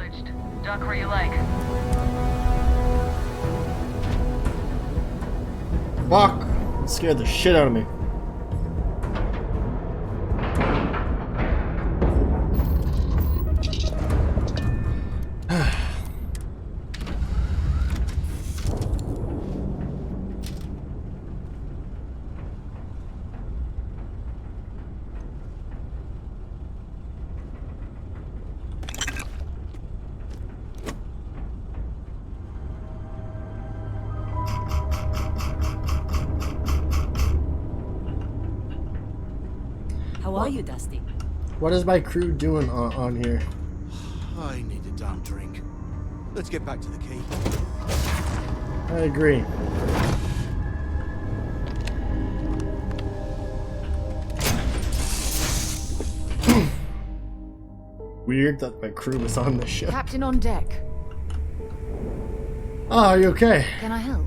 Acknowledged. Dock where you like. Fuck! Scared the shit out of me. How are you, Dusty? What is my crew doing on here? I need a damn drink. Let's get back to the key. I agree. Weird that my crew was on the ship. Captain on deck. Oh, are you okay? Can I help?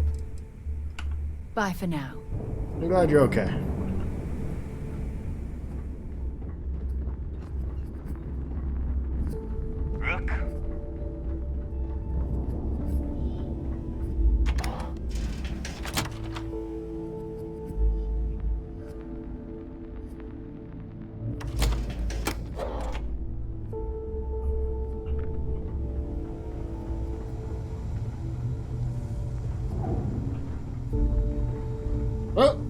Bye for now. I'm glad you're okay. Rook. Oh!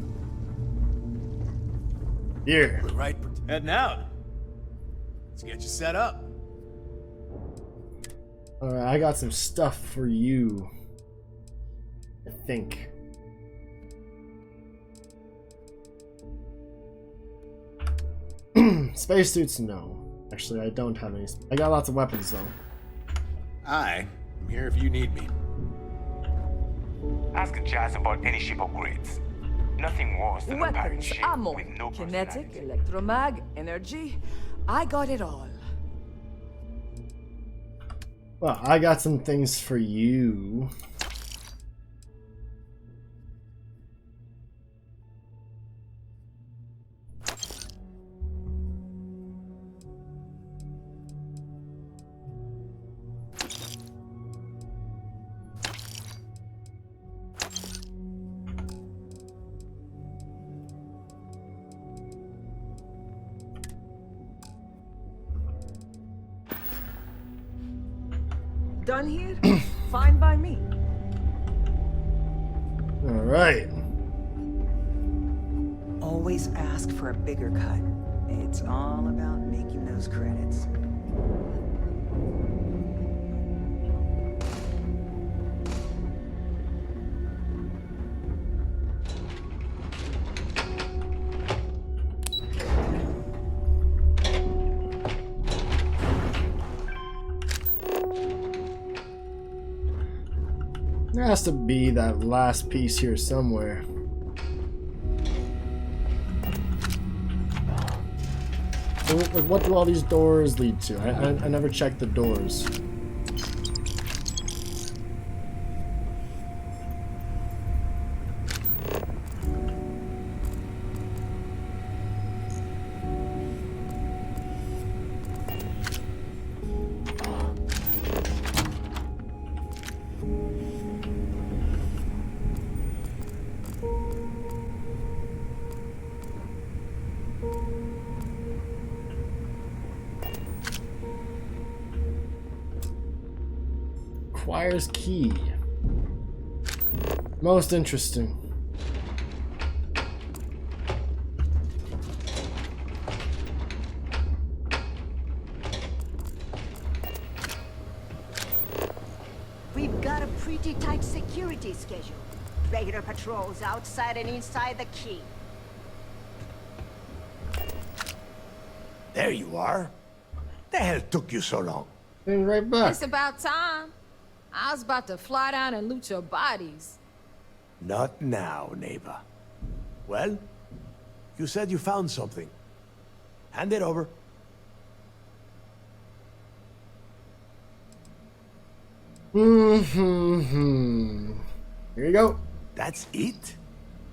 Here. We're right. Heading out. Let's get you set up. Alright, I got some stuff for you. I think. Spacesuits, no. Actually, I don't have any. I got lots of weapons, though. I'm here if you need me. Ask Jazz about any ship upgrades. Nothing worse than a pirate Weapons, ship ammo, with no kinetic, personality. electromag, energy. I got it all. Well, I got some things for you. Done here? Fine by me. Alright. Always ask for a bigger cut. It's all about making those credits. There has to be that last piece here somewhere. So, like, what do all these doors lead to? I never checked the doors. Requires key. Most interesting. We've got a pretty tight security schedule. Regular patrols outside and inside the key. There you are. The hell took you so long? And right back. It's about time. I was about to fly down and loot your bodies. Not now, neighbor. Well, you said you found something. Hand it over. Here you go. That's it?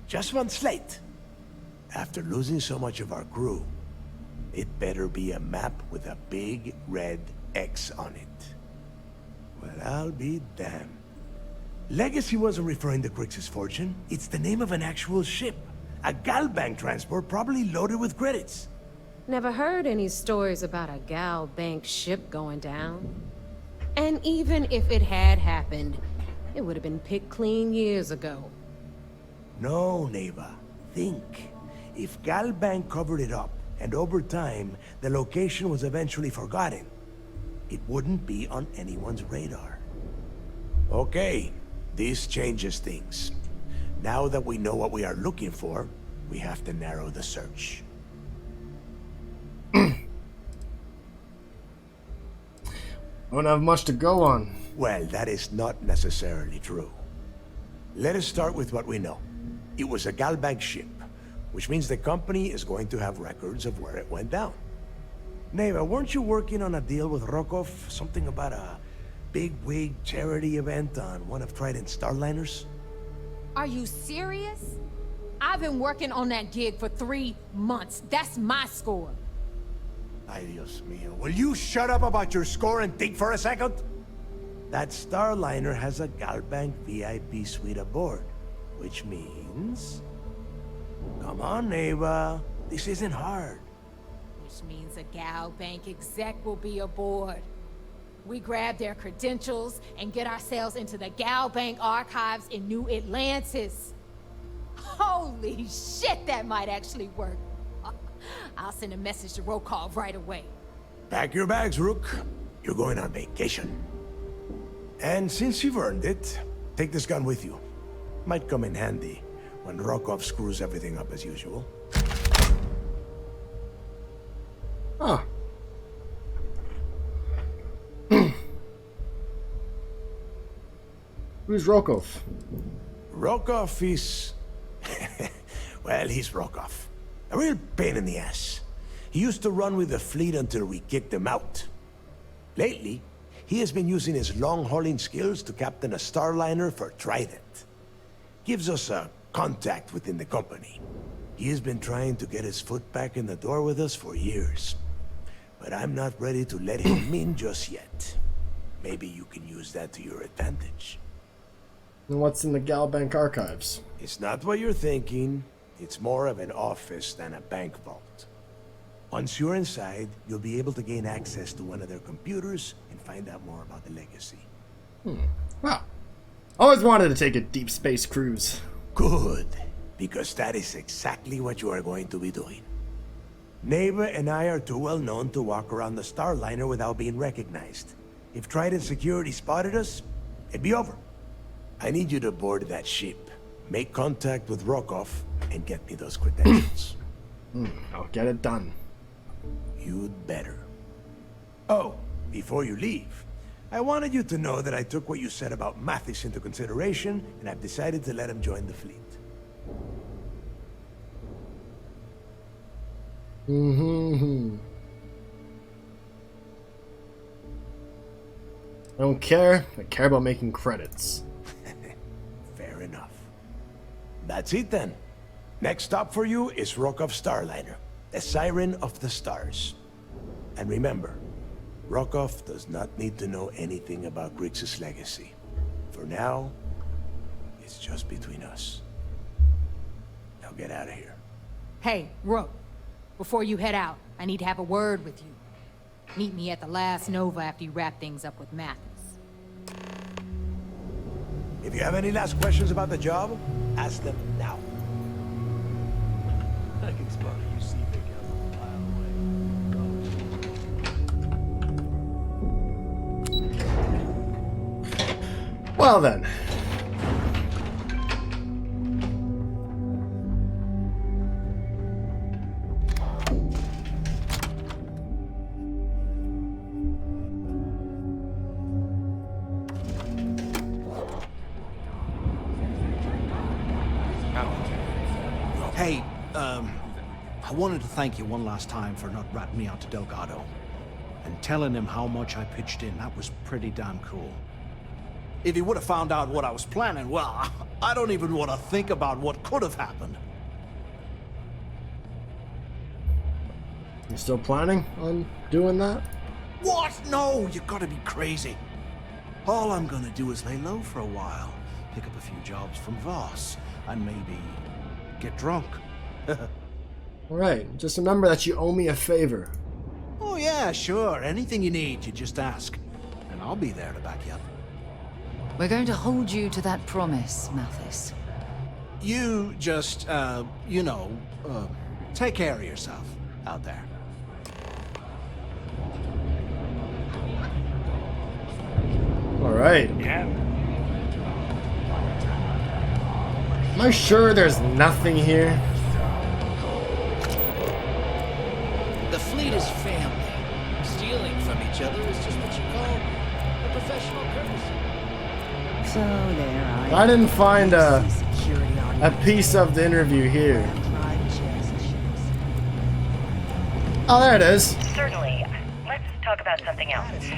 Just one slate. After losing so much of our crew, it better be a map with a big red X on it. Well, I'll be damned. Legacy wasn't referring to Grix's fortune. It's the name of an actual ship. A Galbank transport probably loaded with credits. Never heard any stories about a Gal Bank ship going down. And even if it had happened, it would have been picked clean years ago. No, Neva. Think. If Galbank covered it up, and over time, the location was eventually forgotten, it wouldn't be on anyone's radar. Okay, this changes things. Now that we know what we are looking for, we have to narrow the search. I don't have much to go on. Well, that is not necessarily true. Let us start with what we know. It was a Galbank ship, which means the company is going to have records of where it went down. Neva, weren't you working on a deal with Rokov? Something about a big-wig charity event on one of Trident's Starliners? Are you serious? I've been working on that gig for 3 months. That's my score. Ay, Dios mío. Will you shut up about your score and think for a second? That Starliner has a Galbank VIP suite aboard, which means... Come on, Neva. This isn't hard. Which means a Gal Bank exec will be aboard. We grab their credentials and get ourselves into the Gal Bank archives in New Atlantis. Holy shit, that might actually work. I'll send a message to Rokov right away. Pack your bags, Rook. You're going on vacation. And since you've earned it, take this gun with you. Might come in handy when Rokov screws everything up as usual. Huh. Who's Rokov? Rokov is... well, he's Rokov. A real pain in the ass. He used to run with the fleet until we kicked him out. Lately, he has been using his long-hauling skills to captain a Starliner for Trident. Gives us a contact within the company. He has been trying to get his foot back in the door with us for years. But I'm not ready to let him in just yet. Maybe you can use that to your advantage. And what's in the Galbank archives? It's not what you're thinking. It's more of an office than a bank vault. Once you're inside, you'll be able to gain access to one of their computers and find out more about the legacy. Wow. Always wanted to take a deep space cruise. Good, because that is exactly what you are going to be doing. Neva and I are too well known to walk around the Starliner without being recognized. If Trident Security spotted us, it'd be over. I need you to board that ship, make contact with Rokov, and get me those credentials. I'll get it done. You'd better. Oh, before you leave, I wanted you to know that I took what you said about Mathis into consideration, and I've decided to let him join the fleet. I don't care. I care about making credits. Fair enough. That's it then. Next stop for you is Rokov Starliner, the Siren of the Stars. And remember, Rokov does not need to know anything about Grix's legacy. For now, it's just between us. Now get out of here. Hey, Rook, before you head out, I need to have a word with you. Meet me at the last Nova after you wrap things up with Mathis. If you have any last questions about the job, ask them now. I can spot you see big Well then. Hey, I wanted to thank you one last time for not ratting me out to Delgado. And telling him how much I pitched in. That was pretty damn cool. If he would have found out what I was planning, well, I don't even want to think about what could have happened. You still planning on doing that? What? No, you gotta be crazy. All I'm gonna do is lay low for a while, pick up a few jobs from Voss, and maybe get drunk. Alright, just remember that you owe me a favor. Oh yeah, sure. Anything you need, you just ask. And I'll be there to back you up. We're going to hold you to that promise, Mathis. You just, take care of yourself out there. Alright. Yeah. Am I sure there's nothing here? The fleet is family. Stealing from each other is just what you call a professional courtesy. So there I didn't find a security on piece of the interview here. Oh, there it is. Certainly. Let's talk about something else.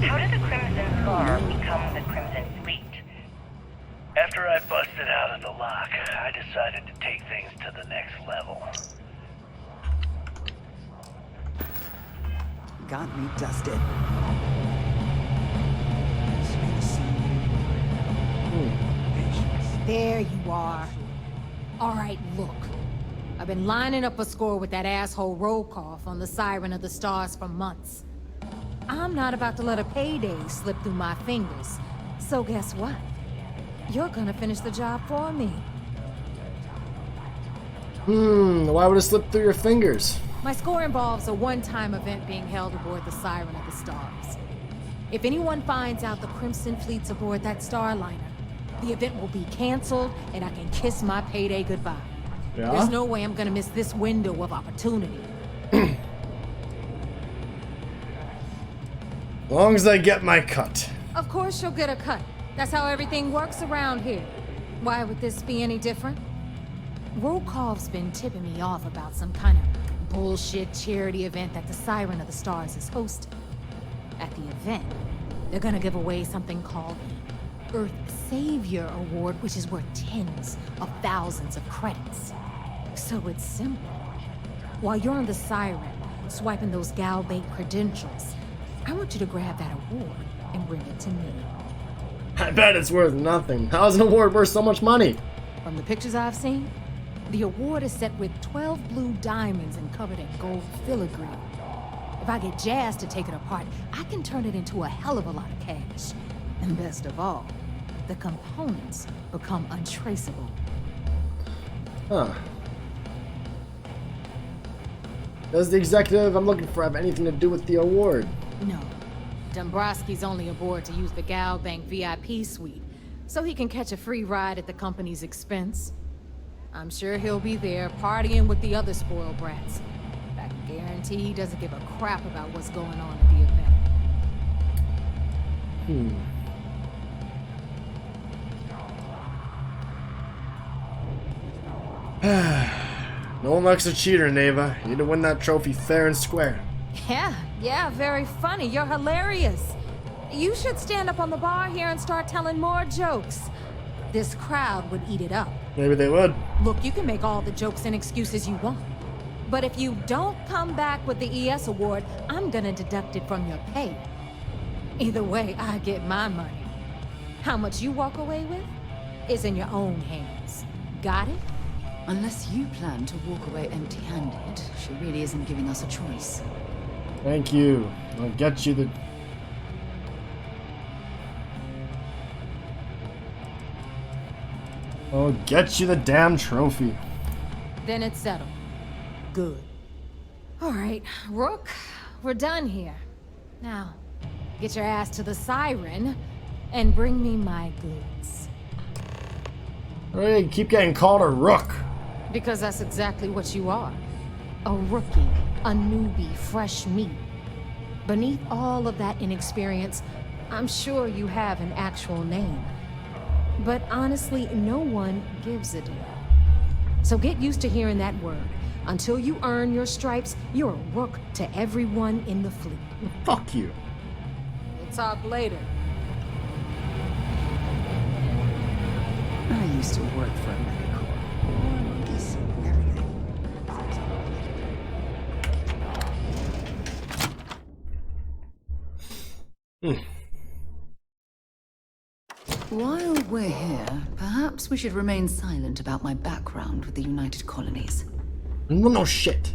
How did the Crimson Scar become the Crimson Fleet? After I busted out of the lock, I decided to take things to the next level. Got me dusted. There you are. All right, look. I've been lining up a score with that asshole Rokoff on the Siren of the Stars for months. I'm not about to let a payday slip through my fingers. So guess what? You're gonna finish the job for me. Why would it slip through your fingers? My score involves a one-time event being held aboard the Siren of the Stars. If anyone finds out the Crimson Fleet's aboard that Starliner, the event will be canceled and I can kiss my payday goodbye. Yeah? There's no way I'm gonna miss this window of opportunity. As long as I get my cut. Of course you'll get a cut. That's how everything works around here. Why would this be any different? Rokoff's been tipping me off about some kind of bullshit charity event that the Siren of the Stars is hosting. At the event, they're gonna give away something called the Earth Savior Award, which is worth tens of thousands of credits. So it's simple. While you're on the Siren, swiping those Gal Bank credentials, I want you to grab that award and bring it to me. I bet it's worth nothing. How's an award worth so much money? From the pictures I've seen, the award is set with 12 blue diamonds and covered in gold filigree. If I get Jazz to take it apart, I can turn it into a hell of a lot of cash. And best of all, the components become untraceable. Huh. Does the executive I'm looking for have anything to do with the award? No. Dombrowski's only aboard to use the Gal Bank VIP suite, so he can catch a free ride at the company's expense. I'm sure he'll be there partying with the other spoiled brats. I can guarantee he doesn't give a crap about what's going on at the event. No one likes a cheater, Neva. You need to win that trophy fair and square. Yeah, very funny. You're hilarious. You should stand up on the bar here and start telling more jokes. This crowd would eat it up. Maybe they would. Look, you can make all the jokes and excuses you want. But if you don't come back with the ES award, I'm gonna deduct it from your pay. Either way, I get my money. How much you walk away with is in your own hands. Got it? Unless you plan to walk away empty-handed, she really isn't giving us a choice. Thank you. I'll get you the... I'll get you the damn trophy. Then it's settled. Good. All right, Rook, we're done here. Now, get your ass to the Siren and bring me my goods. Hey, keep getting called a rook. Because that's exactly what you are. A rookie, a newbie, fresh meat. Beneath all of that inexperience, I'm sure you have an actual name. But honestly, no one gives a damn. So get used to hearing that word. Until you earn your stripes, you're a rook to everyone in the fleet. Fuck you. We'll talk later. I used to work for a megacorp. Monkeys and everything. While we're here, perhaps we should remain silent about my background with the United Colonies. No shit.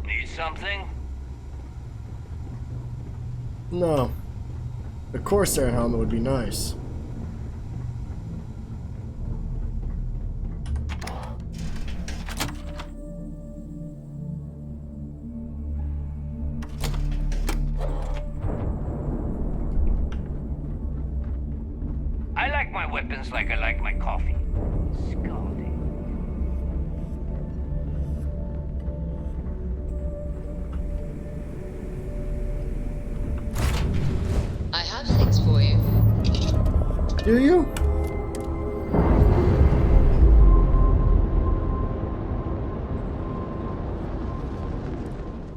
Need something? No. The Corsair helmet would be nice. I like my weapons like I like my coffee. Scalding. I have things for you. Do you?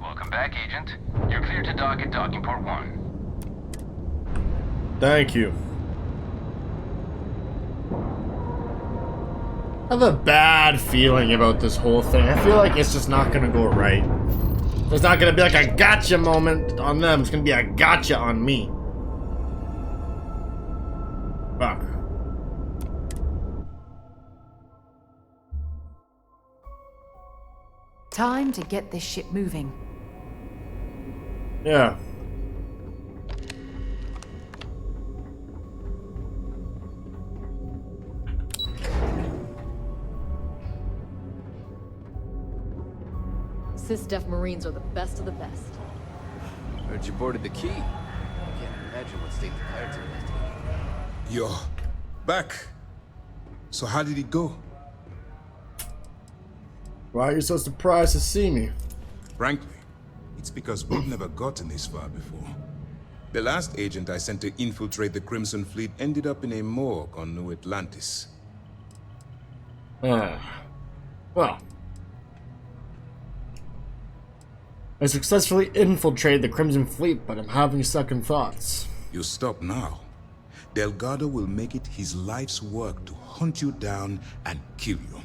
Welcome back, Agent. You're clear to dock at docking port 1. Thank you. I have a bad feeling about this whole thing. I feel like it's just not gonna go right. There's not gonna be like a gotcha moment on them. It's gonna be a gotcha on me. Fuck. Time to get this ship moving. Yeah. Sysdef Marines are the best of the best. Heard you boarded the Key. I can't imagine what state the pirates are left in. You're back. So how did it go? Why are you so surprised to see me? Frankly, it's because we've never gotten this far before. The last agent I sent to infiltrate the Crimson Fleet ended up in a morgue on New Atlantis. Well. I successfully infiltrated the Crimson Fleet, but I'm having second thoughts. You stop now. Delgado will make it his life's work to hunt you down and kill you.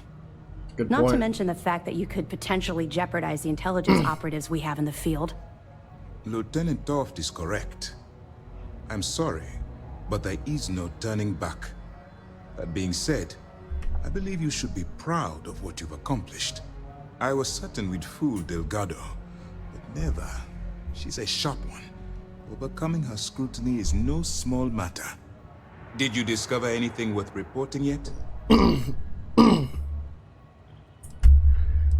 Good Not point. to mention the fact that you could potentially jeopardize the intelligence operatives we have in the field. Lieutenant Toft is correct. I'm sorry, but there is no turning back. That being said, I believe you should be proud of what you've accomplished. I was certain we'd fool Delgado, but never. She's a sharp one. Overcoming her scrutiny is no small matter. Did you discover anything worth reporting yet?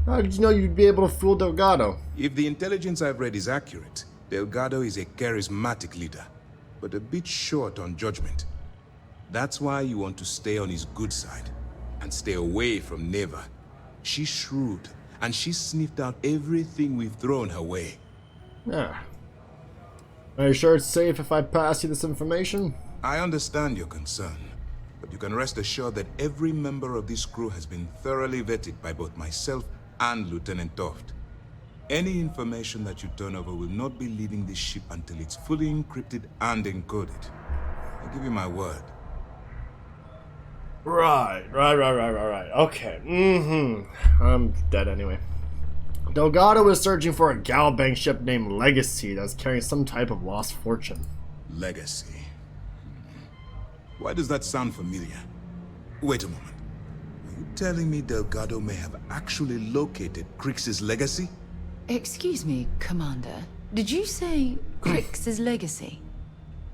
How did you know you'd be able to fool Delgado? If the intelligence I've read is accurate, Delgado is a charismatic leader, but a bit short on judgment. That's why you want to stay on his good side, and stay away from Neva. She's shrewd, and she sniffed out everything we've thrown her way. Yeah. Are you sure it's safe if I pass you this information? I understand your concern, but you can rest assured that every member of this crew has been thoroughly vetted by both myself and Lieutenant Toft. Any information that you turn over will not be leaving this ship until it's fully encrypted and encoded. I give you my word. Right. Okay. I'm dead anyway. Delgado is searching for a Galbank ship named Legacy that's carrying some type of lost fortune. Legacy. Why does that sound familiar? Wait a moment. Are you telling me Delgado may have actually located Crix's legacy? Excuse me, Commander. Did you say Crix's legacy?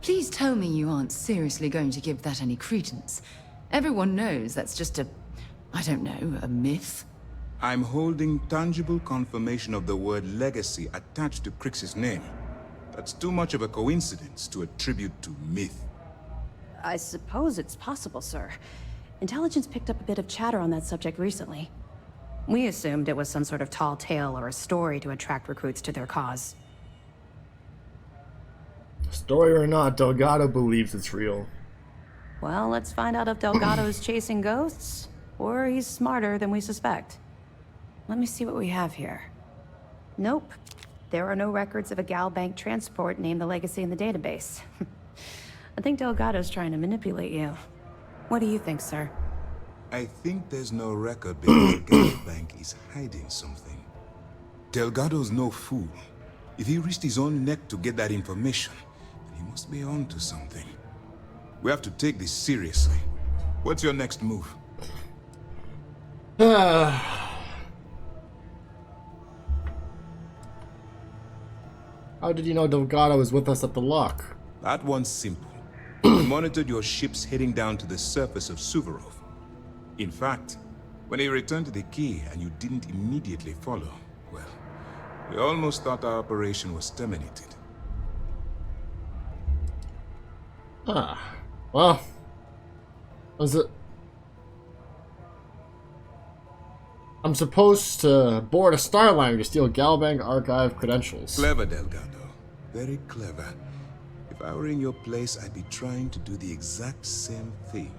Please tell me you aren't seriously going to give that any credence. Everyone knows that's just I don't know, a myth. I'm holding tangible confirmation of the word legacy attached to Crix's name. That's too much of a coincidence to attribute to myth. I suppose it's possible, sir. Intelligence picked up a bit of chatter on that subject recently. We assumed it was some sort of tall tale or a story to attract recruits to their cause. Story or not, Delgado believes it's real. Well, let's find out if Delgado's chasing ghosts, or he's smarter than we suspect. Let me see what we have here. Nope. There are no records of a Galbank transport named the Legacy in the database. I think Delgado's trying to manipulate you. What do you think, sir? I think there's no record because Galbank is hiding something. Delgado's no fool. If he risked his own neck to get that information, then he must be on to something. We have to take this seriously. What's your next move? How did you know Delgado was with us at the lock? That one's simple. We monitored your ships heading down to the surface of Suvorov. In fact, when he returned to the key and you didn't immediately follow, well, we almost thought our operation was terminated. Well, was it? I'm supposed to board a Starliner to steal Galbank archive credentials. Clever, Delgado. Very clever. If I were in your place, I'd be trying to do the exact same thing.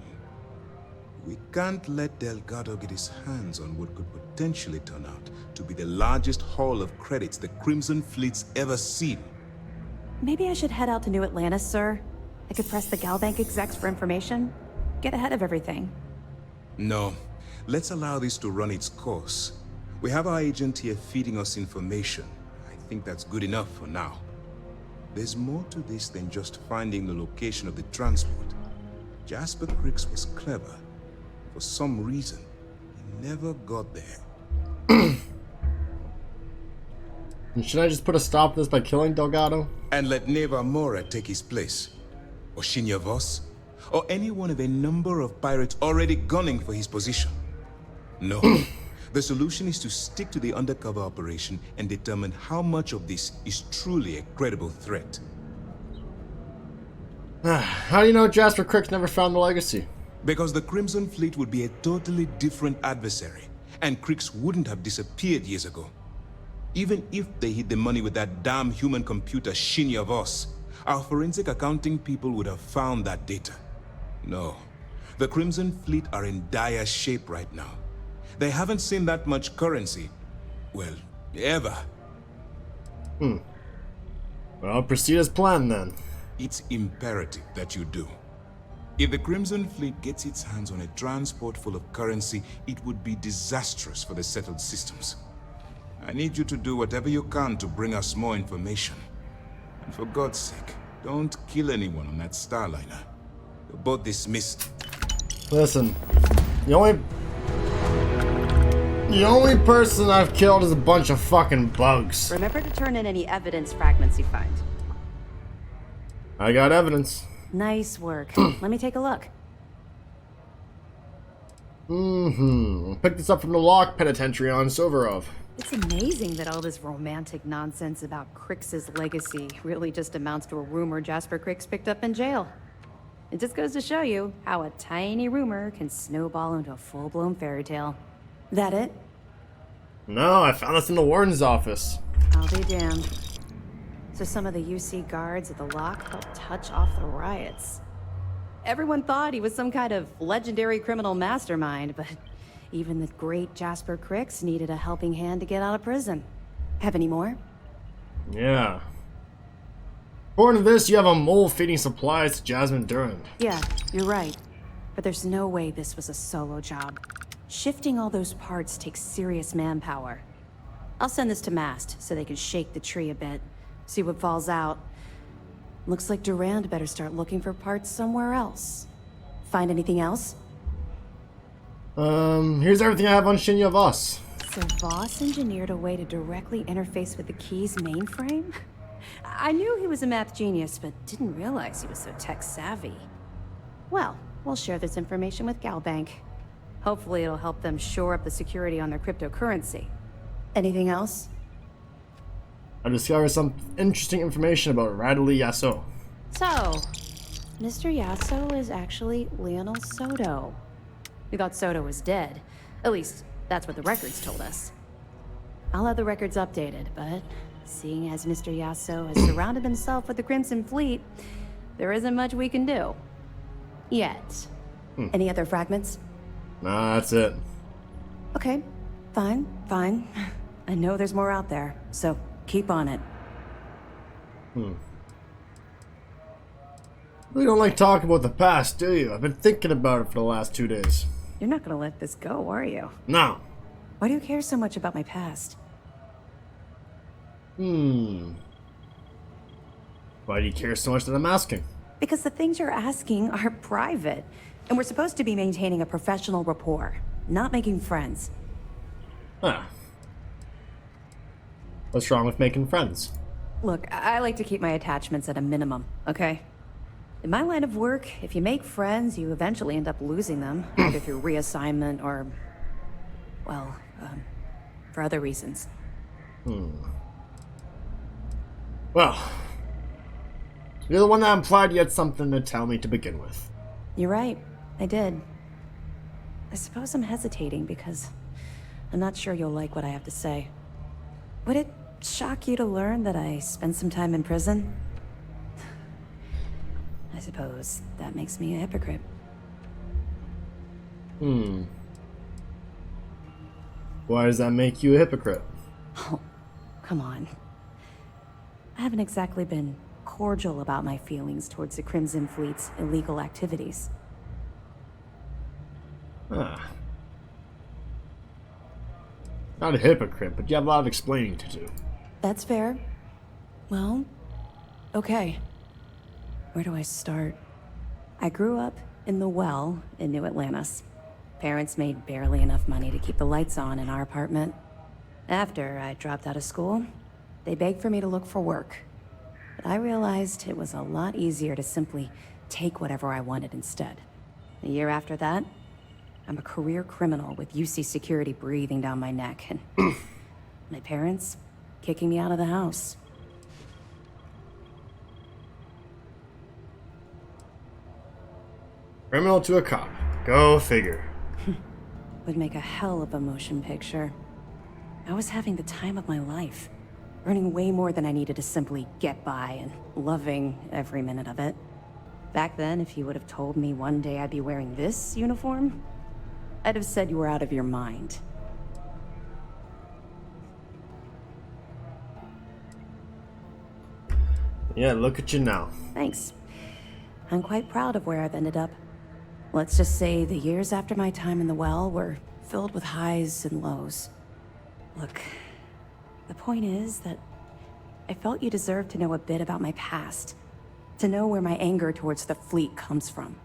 We can't let Delgado get his hands on what could potentially turn out to be the largest haul of credits the Crimson Fleet's ever seen. Maybe I should head out to New Atlantis, sir. I could press the Galbank execs for information. Get ahead of everything. No. Let's allow this to run its course. We have our agent here feeding us information. I think that's good enough for now. There's more to this than just finding the location of the transport. Jasper Cricks was clever. For some reason, he never got there. Should I just put a stop to this by killing Delgado? And let Neva Mora take his place? Or Shinya Voss? Or any one of a number of pirates already gunning for his position? No. The solution is to stick to the undercover operation and determine how much of this is truly a credible threat. How do you know Jasper Cricks never found the legacy? Because the Crimson Fleet would be a totally different adversary, and Cricks wouldn't have disappeared years ago. Even if they hid the money with that damn human computer Shinya Voss, our forensic accounting people would have found that data. No. The Crimson Fleet are in dire shape right now. They haven't seen that much currency, well, ever. Well, proceed as planned then. It's imperative that you do. If the Crimson Fleet gets its hands on a transport full of currency, it would be disastrous for the settled systems. I need you to do whatever you can to bring us more information. And for God's sake, don't kill anyone on that Starliner. You're both dismissed. Listen, the only person I've killed is a bunch of fucking bugs. Remember to turn in any evidence fragments you find. I got evidence. Nice work. Let me take a look. Pick this up from the lock penitentiary on Suvorov. It's amazing that all this romantic nonsense about Crix's legacy really just amounts to a rumor Jasper Crix picked up in jail. It just goes to show you how a tiny rumor can snowball into a full-blown fairy tale. That it? No, I found this in the warden's office. I'll be damned. So some of the UC guards at the lock helped touch off the riots. Everyone thought he was some kind of legendary criminal mastermind, but even the great Jasper Crix needed a helping hand to get out of prison. Have any more? Yeah. According to this, you have a mole feeding supplies to Jasmine Durand. Yeah, you're right. But there's no way this was a solo job. Shifting all those parts takes serious manpower. I'll send this to Mast so they can shake the tree a bit, see what falls out. Looks like Durand better start looking for parts somewhere else. Find anything else? Here's everything I have on Shinya Voss. So Voss engineered a way to directly interface with the Key's mainframe? I knew he was a math genius, but didn't realize he was so tech-savvy. Well, we'll share this information with Galbank. Hopefully it'll help them shore up the security on their cryptocurrency. Anything else? I discovered some interesting information about Radley Yasso. So, Mr. Yasso is actually Lionel Soto. We thought Soto was dead. At least, that's what the records told us. I'll have the records updated, but seeing as Mr. Yasso has surrounded himself with the Crimson Fleet, there isn't much we can do. Yet. Any other fragments? Nah, that's it. Okay, fine. I know there's more out there, so keep on it. You don't like talking about the past, do you? I've been thinking about it for the last 2 days. You're not gonna let this go, are you? No. Why do you care so much about my past? Why do you care so much that I'm asking? Because the things you're asking are private, and we're supposed to be maintaining a professional rapport, not making friends. Huh. What's wrong with making friends? Look, I like to keep my attachments at a minimum, okay? In my line of work, if you make friends, you eventually end up losing them, either through reassignment or, well, for other reasons. Well, you're the one that implied you had something to tell me to begin with. You're right, I did. I suppose I'm hesitating because I'm not sure you'll like what I have to say. Would it shock you to learn that I spent some time in prison? I suppose that makes me a hypocrite. Why does that make you a hypocrite? Oh, come on. I haven't exactly been cordial about my feelings towards the Crimson Fleet's illegal activities. Ah. Not a hypocrite, but you have a lot of explaining to do. That's fair. Well, okay. Where do I start? I grew up in the Well in New Atlantis. Parents made barely enough money to keep the lights on in our apartment. After I dropped out of school, they begged for me to look for work. But I realized it was a lot easier to simply take whatever I wanted instead. A year after that, I'm a career criminal with UC security breathing down my neck, and my parents kicking me out of the house. Criminal to a cop. Go figure. Would make a hell of a motion picture. I was having the time of my life, earning way more than I needed to simply get by and loving every minute of it. Back then, if you would have told me one day I'd be wearing this uniform, I'd have said you were out of your mind. Yeah, look at you now. Thanks. I'm quite proud of where I've ended up. Let's just say the years after my time in the Well were filled with highs and lows. Look, the point is that I felt you deserved to know a bit about my past, to know where my anger towards the fleet comes from.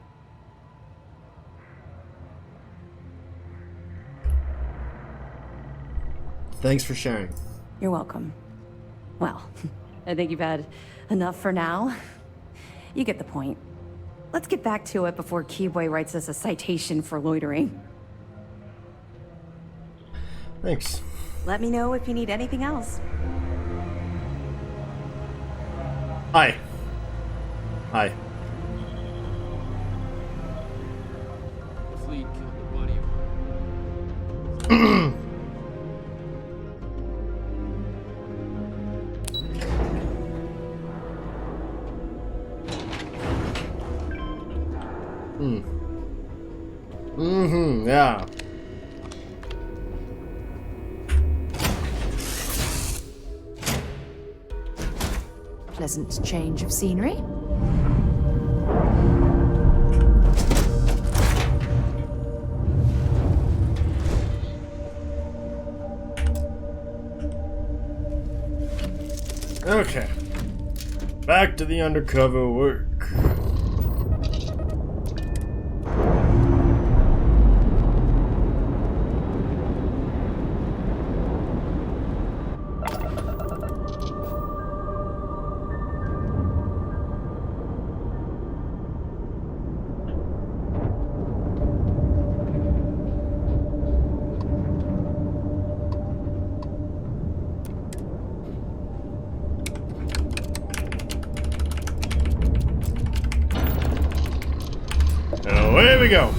Thanks for sharing. You're welcome. Well, I think you've had enough for now. You get the point. Let's get back to it before Keyboy writes us a citation for loitering. Thanks. Let me know if you need anything else. Hi. Hi. The fleet killed the body of yeah. Pleasant change of scenery. Okay. Back to the undercover work. And away we go.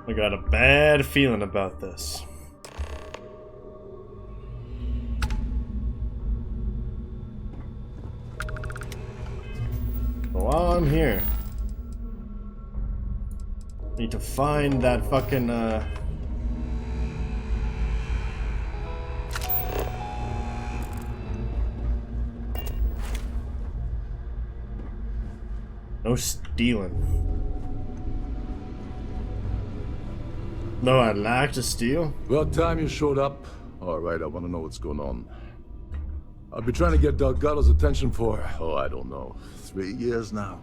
I got a bad feeling about this. But while I'm here, I need to find that fucking no stealing. No, I'd like to steal. About time you showed up. All right, I want to know what's going on. I've been trying to get Delgado's attention for, I don't know, 3 years now.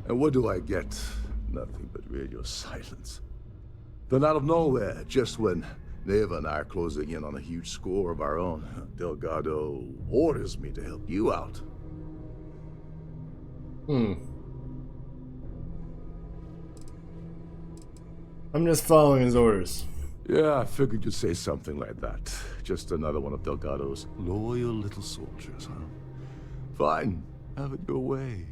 And what do I get? Nothing but radio silence. Then out of nowhere, just when Neva and I are closing in on a huge score of our own, Delgado orders me to help you out. I'm just following his orders. Yeah, I figured you'd say something like that. Just another one of Delgado's loyal little soldiers, huh? Fine, have it your way.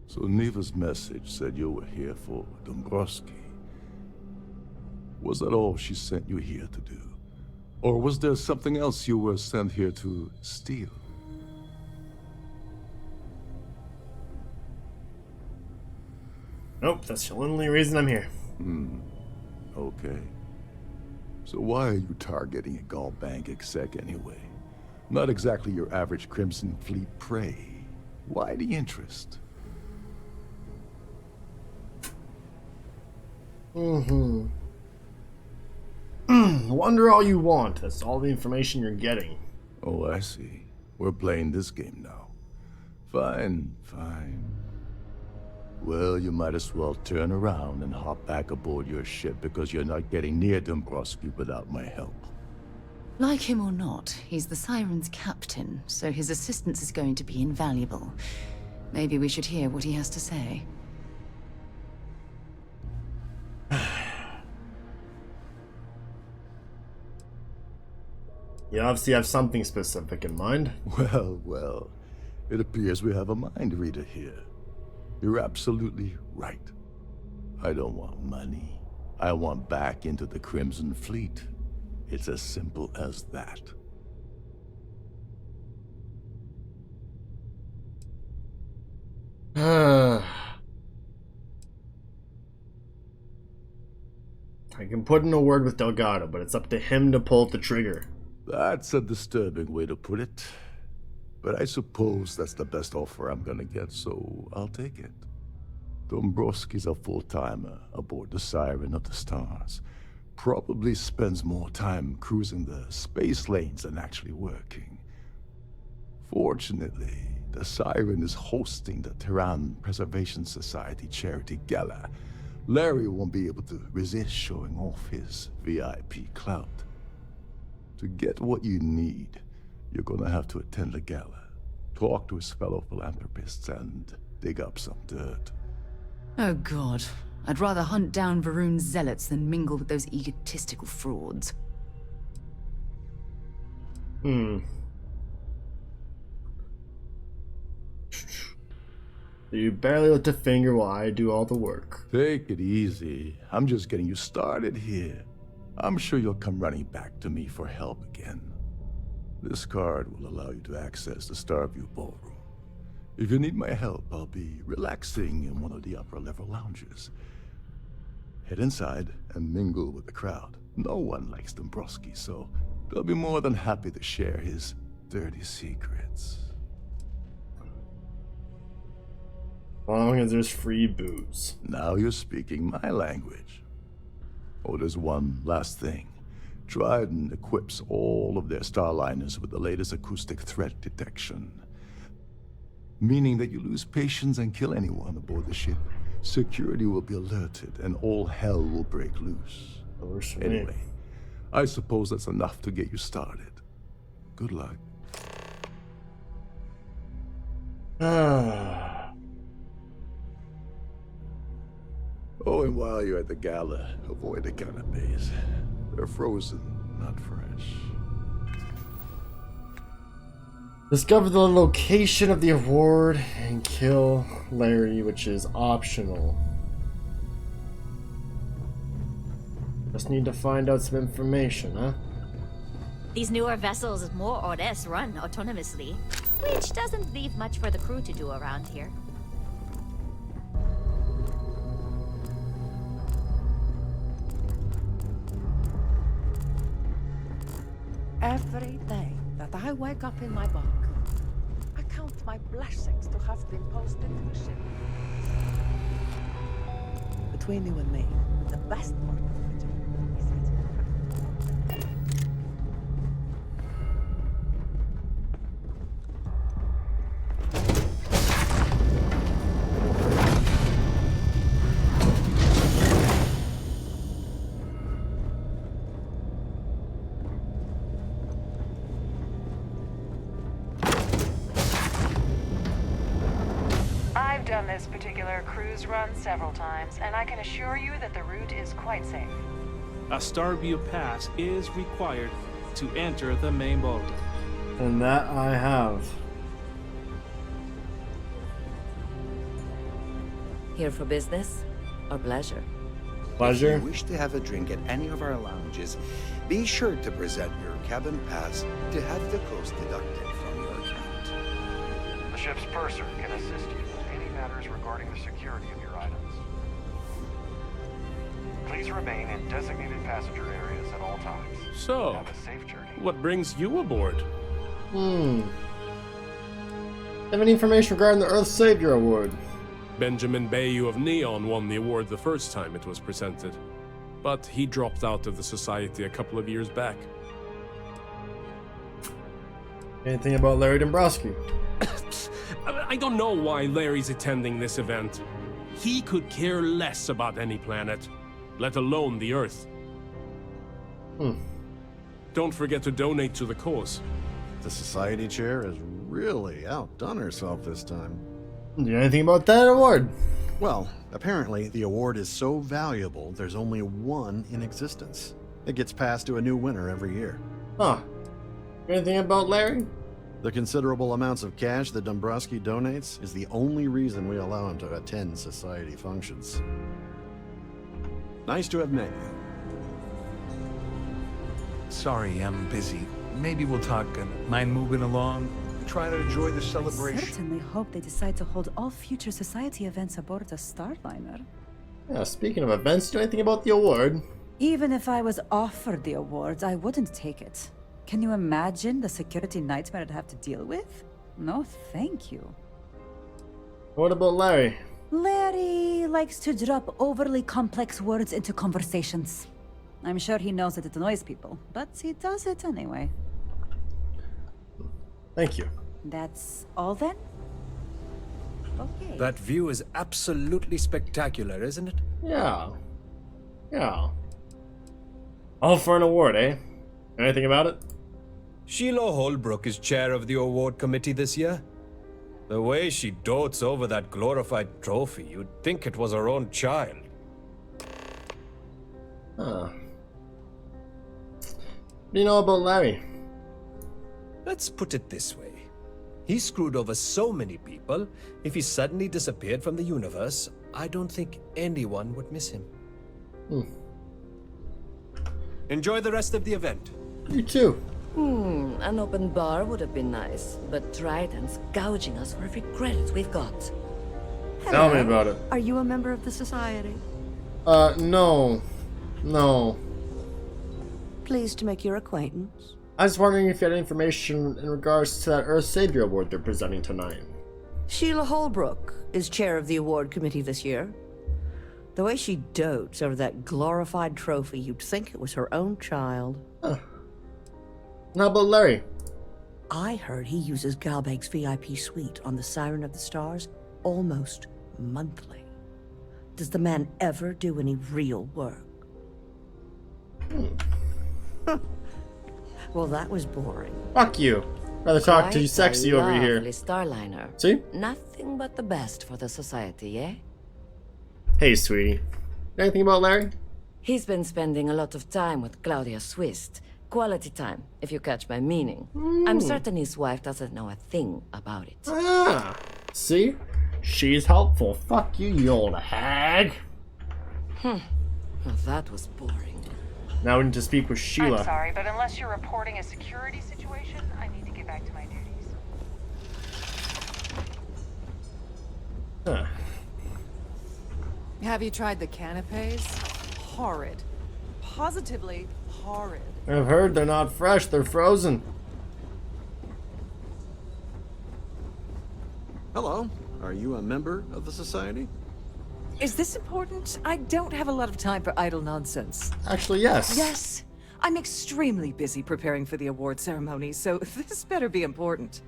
So Neva's message said you were here for Dombrowski. Was that all she sent you here to do? Or was there something else you were sent here to steal? Nope, that's the only reason I'm here. Okay. So why are you targeting a Gaul Bank exec anyway? Not exactly your average Crimson Fleet prey. Why the interest? Wonder all you want. That's all the information you're getting. Oh, I see. We're playing this game now. Fine, fine. Well, you might as well turn around and hop back aboard your ship because you're not getting near Dombrowski without my help. Like him or not, he's the Siren's captain, so his assistance is going to be invaluable. Maybe we should hear what he has to say. You obviously have something specific in mind. Well, it appears we have a mind reader here. You're absolutely right. I don't want money. I want back into the Crimson Fleet. It's as simple as that. I can put in a word with Delgado, but it's up to him to pull the trigger. That's a disturbing way to put it. But I suppose that's the best offer I'm gonna get, so I'll take it. Dombrowski's a full-timer aboard the Siren of the Stars. Probably spends more time cruising the space lanes than actually working. Fortunately, the Siren is hosting the Terran Preservation Society charity gala. Larry won't be able to resist showing off his VIP clout. To get what you need, you're gonna have to attend the gala, talk to his fellow philanthropists, and dig up some dirt. Oh god, I'd rather hunt down Varun's zealots than mingle with those egotistical frauds. You barely lift a finger while I do all the work. Take it easy. I'm just getting you started here. I'm sure you'll come running back to me for help again. This card will allow you to access the Starfield ballroom. If you need my help, I'll be relaxing in one of the upper-level lounges. Head inside and mingle with the crowd. No one likes Dombrowski, so they'll be more than happy to share his dirty secrets. As long as there's free booze. Now you're speaking my language. Oh, there's one last thing. Trident equips all of their starliners with the latest acoustic threat detection. Meaning that you lose patience and kill anyone aboard the ship, security will be alerted and all hell will break loose. Anyway, I suppose that's enough to get you started. Good luck. Oh, and while you're at the gala, avoid the canapes. They're frozen, not fresh. Discover the location of the award and kill Larry, which is optional. Just need to find out some information, huh? These newer vessels more or less run autonomously, which doesn't leave much for the crew to do around here. Every day that I wake up in my bunk, I count my blessings to have been posted to the ship. Between you and me, the best part of the job is I've done this particular cruise run several times, and I can assure you that the route is quite safe. A Starview pass is required to enter the main ballroom. And that I have. Here for business or pleasure? Pleasure? If you wish to have a drink at any of our lounges, be sure to present your cabin pass to have the cost deducted from your account. The ship's purser can assist you with any matters regarding the security of your items. Please remain in designated passenger areas at all times. So, have a safe journey. what brings you aboard? Have any information regarding the Earth Savior Award? Benjamin Bayou of Neon won the award the first time it was presented, but he dropped out of the society a couple of years back. Anything about Larry Dombrowski? I don't know why Larry's attending this event. He could care less about any planet, let alone the Earth. Don't forget to donate to the cause. The society chair has really outdone herself this time. Do you know anything about that award? Well, apparently the award is so valuable there's only one in existence. It gets passed to a new winner every year. Huh. Anything about Larry? The considerable amounts of cash that Dombrowski donates is the only reason we allow him to attend society functions. Nice to have met you. Sorry, I'm busy. Maybe we'll talk. Mind moving along? Try to enjoy the I celebration. certainly hope they decide to hold all future society events aboard the Starliner. Yeah, speaking of events, do you know anything about the award? Even if I was offered the award, I wouldn't take it. Can you imagine the security nightmare I'd have to deal with? No, thank you. What about Larry? Larry likes to drop overly complex words into conversations. I'm sure he knows that it annoys people, but he does it anyway. Thank you. That's all then? Okay. That view is absolutely spectacular, isn't it? Yeah. Yeah. All for an award, eh? Anything about it? Sheila Holbrook is chair of the award committee this year. The way she dotes over that glorified trophy, you'd think it was her own child. Huh. What do you know about Larry? Let's put it this way. He screwed over so many people, if he suddenly disappeared from the universe, I don't think anyone would miss him. Enjoy the rest of the event. You too. An open bar would have been nice, but Trident's gouging us for every credit we've got. Tell me about it. Are you a member of the society? No. No. Pleased to make your acquaintance. I was wondering if you had information in regards to that Earth Savior Award they're presenting tonight. Sheila Holbrook is chair of the award committee this year. The way she dotes over that glorified trophy, you'd think it was her own child. Huh. And how about Larry? I heard he uses Galbank's VIP suite on the Siren of the Stars almost monthly. Does the man ever do any real work? Well, that was boring. Fuck you. Rather talk to you Quite sexy a over here. lovely Starliner. See? Nothing but the best for the society, eh? Hey, sweetie. Anything about Larry? He's been spending a lot of time with Claudia Swist. Quality time, if you catch my meaning. I'm certain his wife doesn't know a thing about it. Ah, see? She's helpful. Fuck you, you old hag. Well, that was boring. Now we need to speak with Sheila. I'm sorry, but unless you're reporting a security situation, I need to get back to my duties. Huh. Have you tried the canapes? Horrid. Positively horrid. I've heard they're not fresh, they're frozen. Hello. Are you a member of the Society? Is this important? I don't have a lot of time for idle nonsense. Actually, yes. Yes. I'm extremely busy preparing for the award ceremony, so this better be important.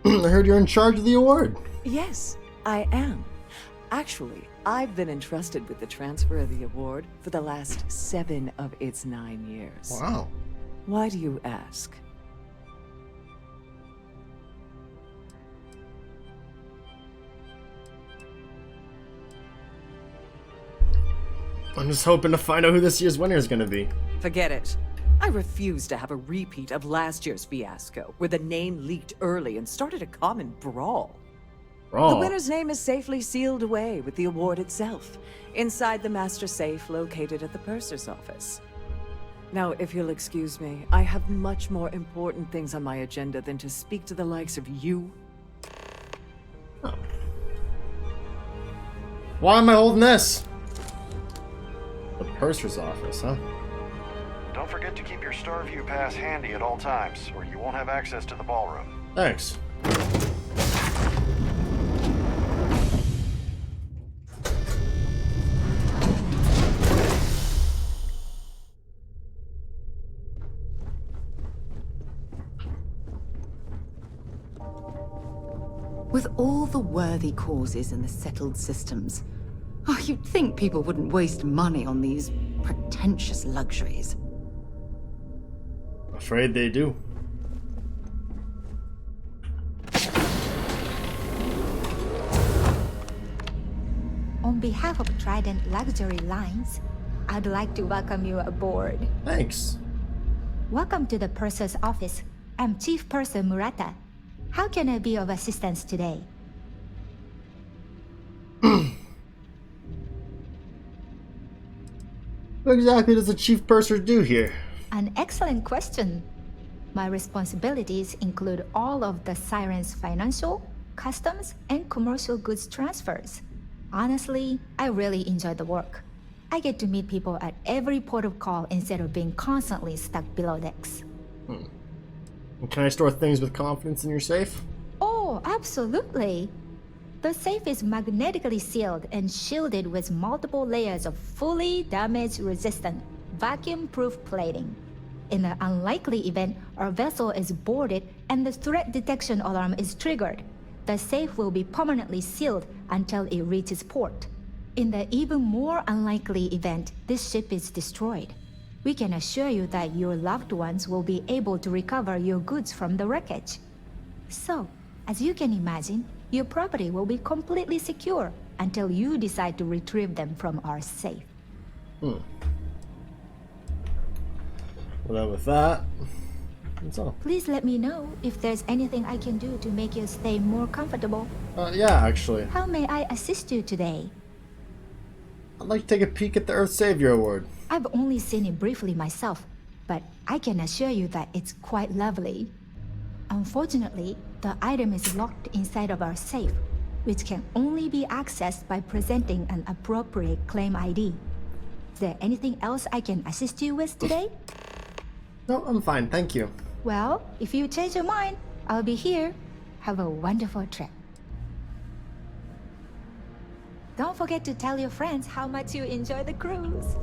I heard you're in charge of the award. Yes, I am. Actually, I've been entrusted with the transfer of the award for the last 7 of its 9 years. Wow. Why do you ask? I'm just hoping to find out who this year's winner is going to be. Forget it. I refuse to have a repeat of last year's fiasco, where the name leaked early and started a common brawl. The winner's name is safely sealed away with the award itself, inside the master safe located at the purser's office. Now, if you'll excuse me, I have much more important things on my agenda than to speak to the likes of you. Oh. Why am I holding this? The purser's office, huh? Don't forget to keep your Starview pass handy at all times, or you won't have access to the ballroom. Thanks. With all the worthy causes and the settled systems, you'd think people wouldn't waste money on these pretentious luxuries. Afraid they do. On behalf of Trident Luxury Lines, I'd like to welcome you aboard. Thanks. Welcome to the purser's office. I'm Chief Purser Murata. How can I be of assistance today? What exactly does the Chief Purser do here? An excellent question. My responsibilities include all of the Siren's financial, customs, and commercial goods transfers. Honestly, I really enjoy the work. I get to meet people at every port of call instead of being constantly stuck below decks. Can I store things with confidence in your safe? Oh, absolutely. The safe is magnetically sealed and shielded with multiple layers of fully damage-resistant, vacuum-proof plating. In the unlikely event our vessel is boarded and the threat detection alarm is triggered, the safe will be permanently sealed until it reaches port. In the even more unlikely event this ship is destroyed, we can assure you that your loved ones will be able to recover your goods from the wreckage. So, as you can imagine, your property will be completely secure until you decide to retrieve them from our safe. Well, with that, that's all. Please let me know if there's anything I can do to make your stay more comfortable. Yeah, actually. How may I assist you today? I'd like to take a peek at the Earth Savior Award. I've only seen it briefly myself, but I can assure you that it's quite lovely. Unfortunately, the item is locked inside of our safe, which can only be accessed by presenting an appropriate claim ID. Is there anything else I can assist you with today? No, I'm fine, thank you. Well, if you change your mind, I'll be here. Have a wonderful trip. Don't forget to tell your friends how much you enjoy the cruise.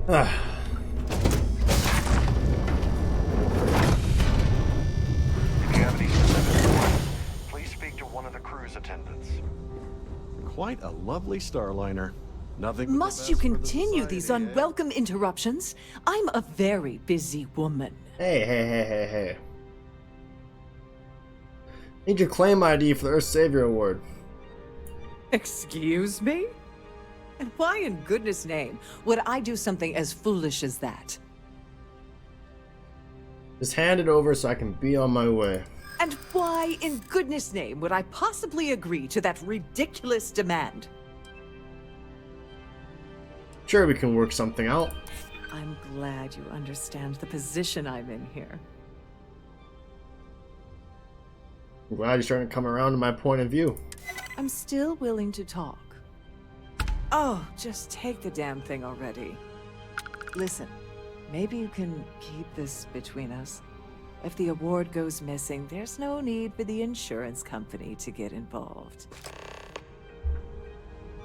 If you have any specific requests, please speak to one of the cruise attendants. Quite a lovely starliner. Nothing but the Must you best for the continue society, these eh? unwelcome interruptions? I'm a very busy woman. Hey. Need your claim ID for the Earth Savior Award. Excuse me? And why in goodness name would I do something as foolish as that? Just hand it over so I can be on my way. And why in goodness name would I possibly agree to that ridiculous demand? Sure, we can work something out. I'm glad you understand the position I'm in here. I'm glad you're starting to come around to my point of view. I'm still willing to talk. Oh, just take the damn thing already. Listen, maybe you can keep this between us. If the award goes missing, there's no need for the insurance company to get involved.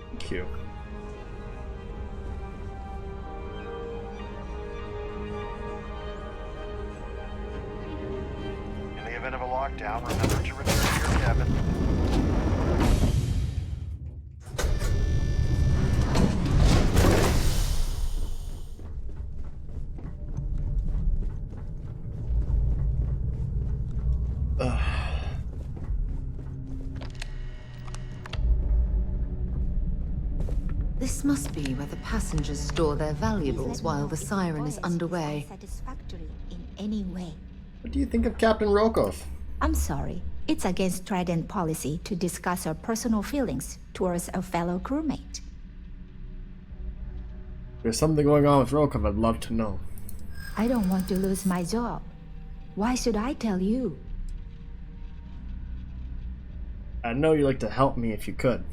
Thank you. In the event of a lockdown, remember to return to your cabin. This must be where the passengers store their valuables while the Siren is underway. Satisfactory in any way. What do you think of Captain Rokov? I'm sorry. It's against Trident policy to discuss our personal feelings towards a fellow crewmate. There's something going on with Rokov I'd love to know. I don't want to lose my job. Why should I tell you? I know you'd like to help me if you could.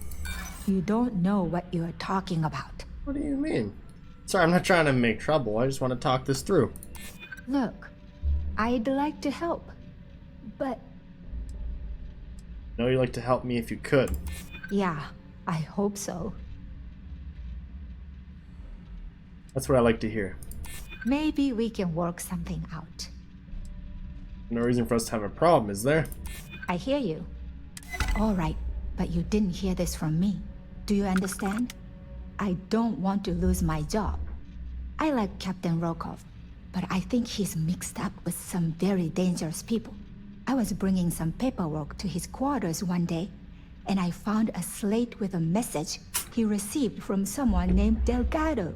You don't know what you're talking about. What do you mean? Sorry, I'm not trying to make trouble. I just want to talk this through. Look, I'd like to help, but... I know you'd like to help me if you could. Yeah, I hope so. That's what I like to hear. Maybe we can work something out. No reason for us to have a problem, is there? I hear you. All right, but you didn't hear this from me. Do you understand? I don't want to lose my job. I like Captain Rokov, but I think he's mixed up with some very dangerous people. I was bringing some paperwork to his quarters one day, and I found a slate with a message he received from someone named Delgado.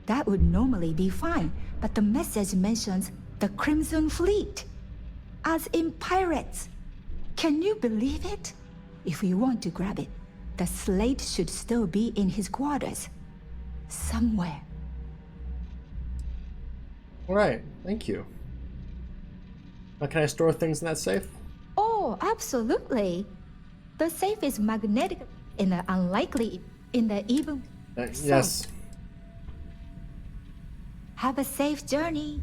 That would normally be fine, but the message mentions the Crimson Fleet, as in pirates. Can you believe it? If we want to grab it, the slate should still be in his quarters. Somewhere. Alright, thank you. Now, can I store things in that safe? Oh, absolutely. The safe is magnetic in the unlikely, in the even... Yes. Have a safe journey.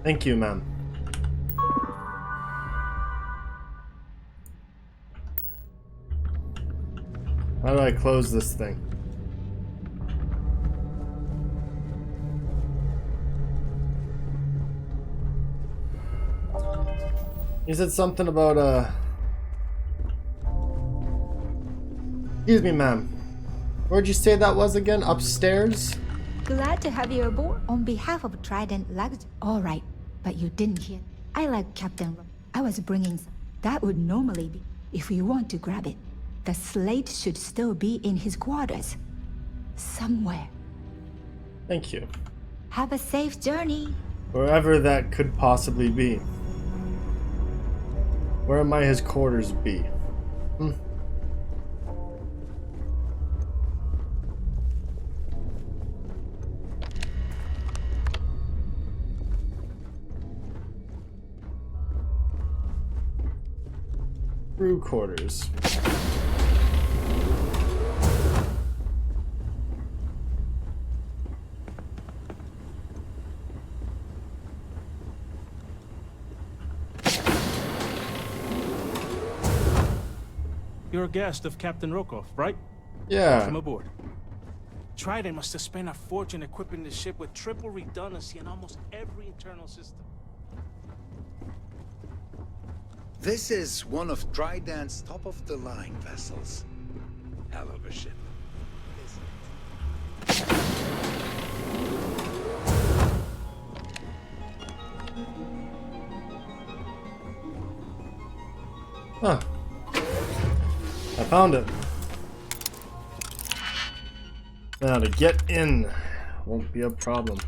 Thank you, ma'am. How do I close this thing? You said something about, Excuse me, ma'am. Where'd you say that was again? Upstairs? Glad to have you aboard. On behalf of Trident Luggage. All right, but you didn't hear. I like Captain I was bringing some. That would normally be. If you want to grab it, the slate should still be in his quarters. Somewhere. Thank you. Have a safe journey. Wherever that could possibly be. Where might his quarters be? Crew quarters. You're a guest of Captain Rokov, right? Yeah. Welcome aboard. Trident must have spent a fortune equipping the ship with triple redundancy in almost every internal system. This is one of Trident's top-of-the-line vessels. Hell of a ship. Huh. I found it. Now to get in won't be a problem.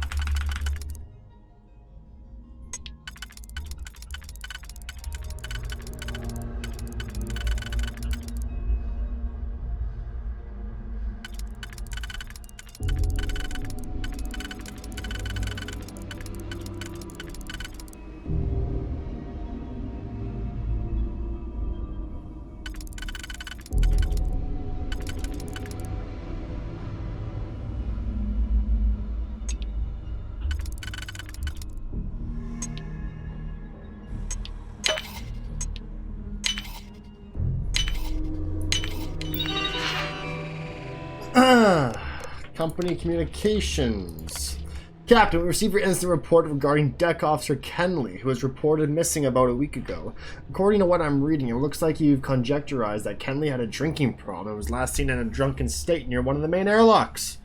Company communications. Captain, we received your instant report regarding Deck Officer Kenley, who was reported missing about a week ago. According to what I'm reading, it looks like you've conjecturized that Kenley had a drinking problem and was last seen in a drunken state near one of the main airlocks.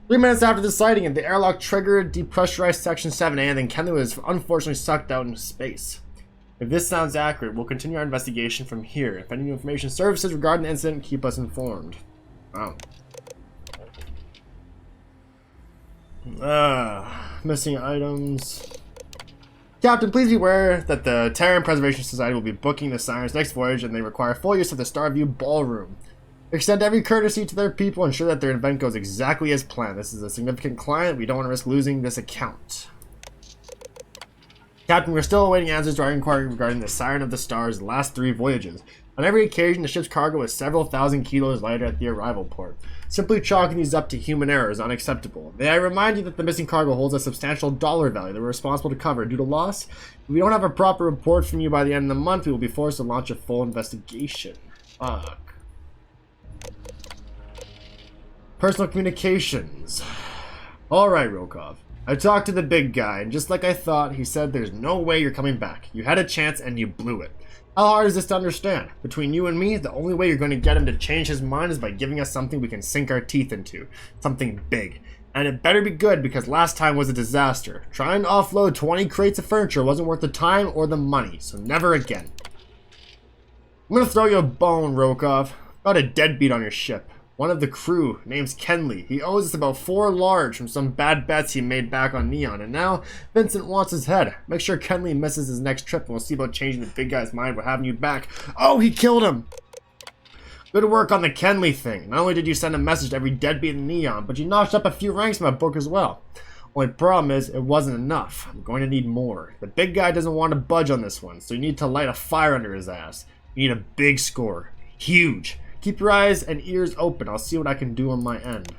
3 minutes after the sighting, the airlock triggered, depressurized Section 7A, and then Kenley was unfortunately sucked out into space. If this sounds accurate, we'll continue our investigation from here. If any new information surfaces regarding the incident, keep us informed. Wow. Missing items. Captain, please be aware that the Terran Preservation Society will be booking the Siren's next voyage and they require full use of the Starview Ballroom. Extend every courtesy to their people and ensure that their event goes exactly as planned. This is a significant client. We don't want to risk losing this account. Captain, we're still awaiting answers to our inquiry regarding the Siren of the Stars' last 3 voyages. On every occasion, the ship's cargo was several thousand kilos lighter at the arrival port. Simply chalking these up to human error is unacceptable. May I remind you that the missing cargo holds a substantial dollar value that we're responsible to cover due to loss? If we don't have a proper report from you by the end of the month, we will be forced to launch a full investigation. Fuck. Personal communications. Alright, Rokov. I talked to the big guy, and just like I thought, he said there's no way you're coming back. You had a chance and you blew it. How hard is this to understand? Between you and me, the only way you're going to get him to change his mind is by giving us something we can sink our teeth into. Something big. And it better be good, because last time was a disaster. Trying to offload 20 crates of furniture wasn't worth the time or the money, so never again. I'm gonna throw you a bone, Rokov. Got a deadbeat on your ship. One of the crew, name's Kenley. He owes us about 4 large from some bad bets he made back on Neon, and now Vincent wants his head. Make sure Kenley misses his next trip, and we'll see about changing the big guy's mind by having you back. Oh, he killed him! Good work on the Kenley thing. Not only did you send a message to every deadbeat in Neon, but you notched up a few ranks in my book as well. Only problem is, it wasn't enough. I'm going to need more. The big guy doesn't want to budge on this one, so you need to light a fire under his ass. You need a big score. Huge. Keep your eyes and ears open. I'll see what I can do on my end.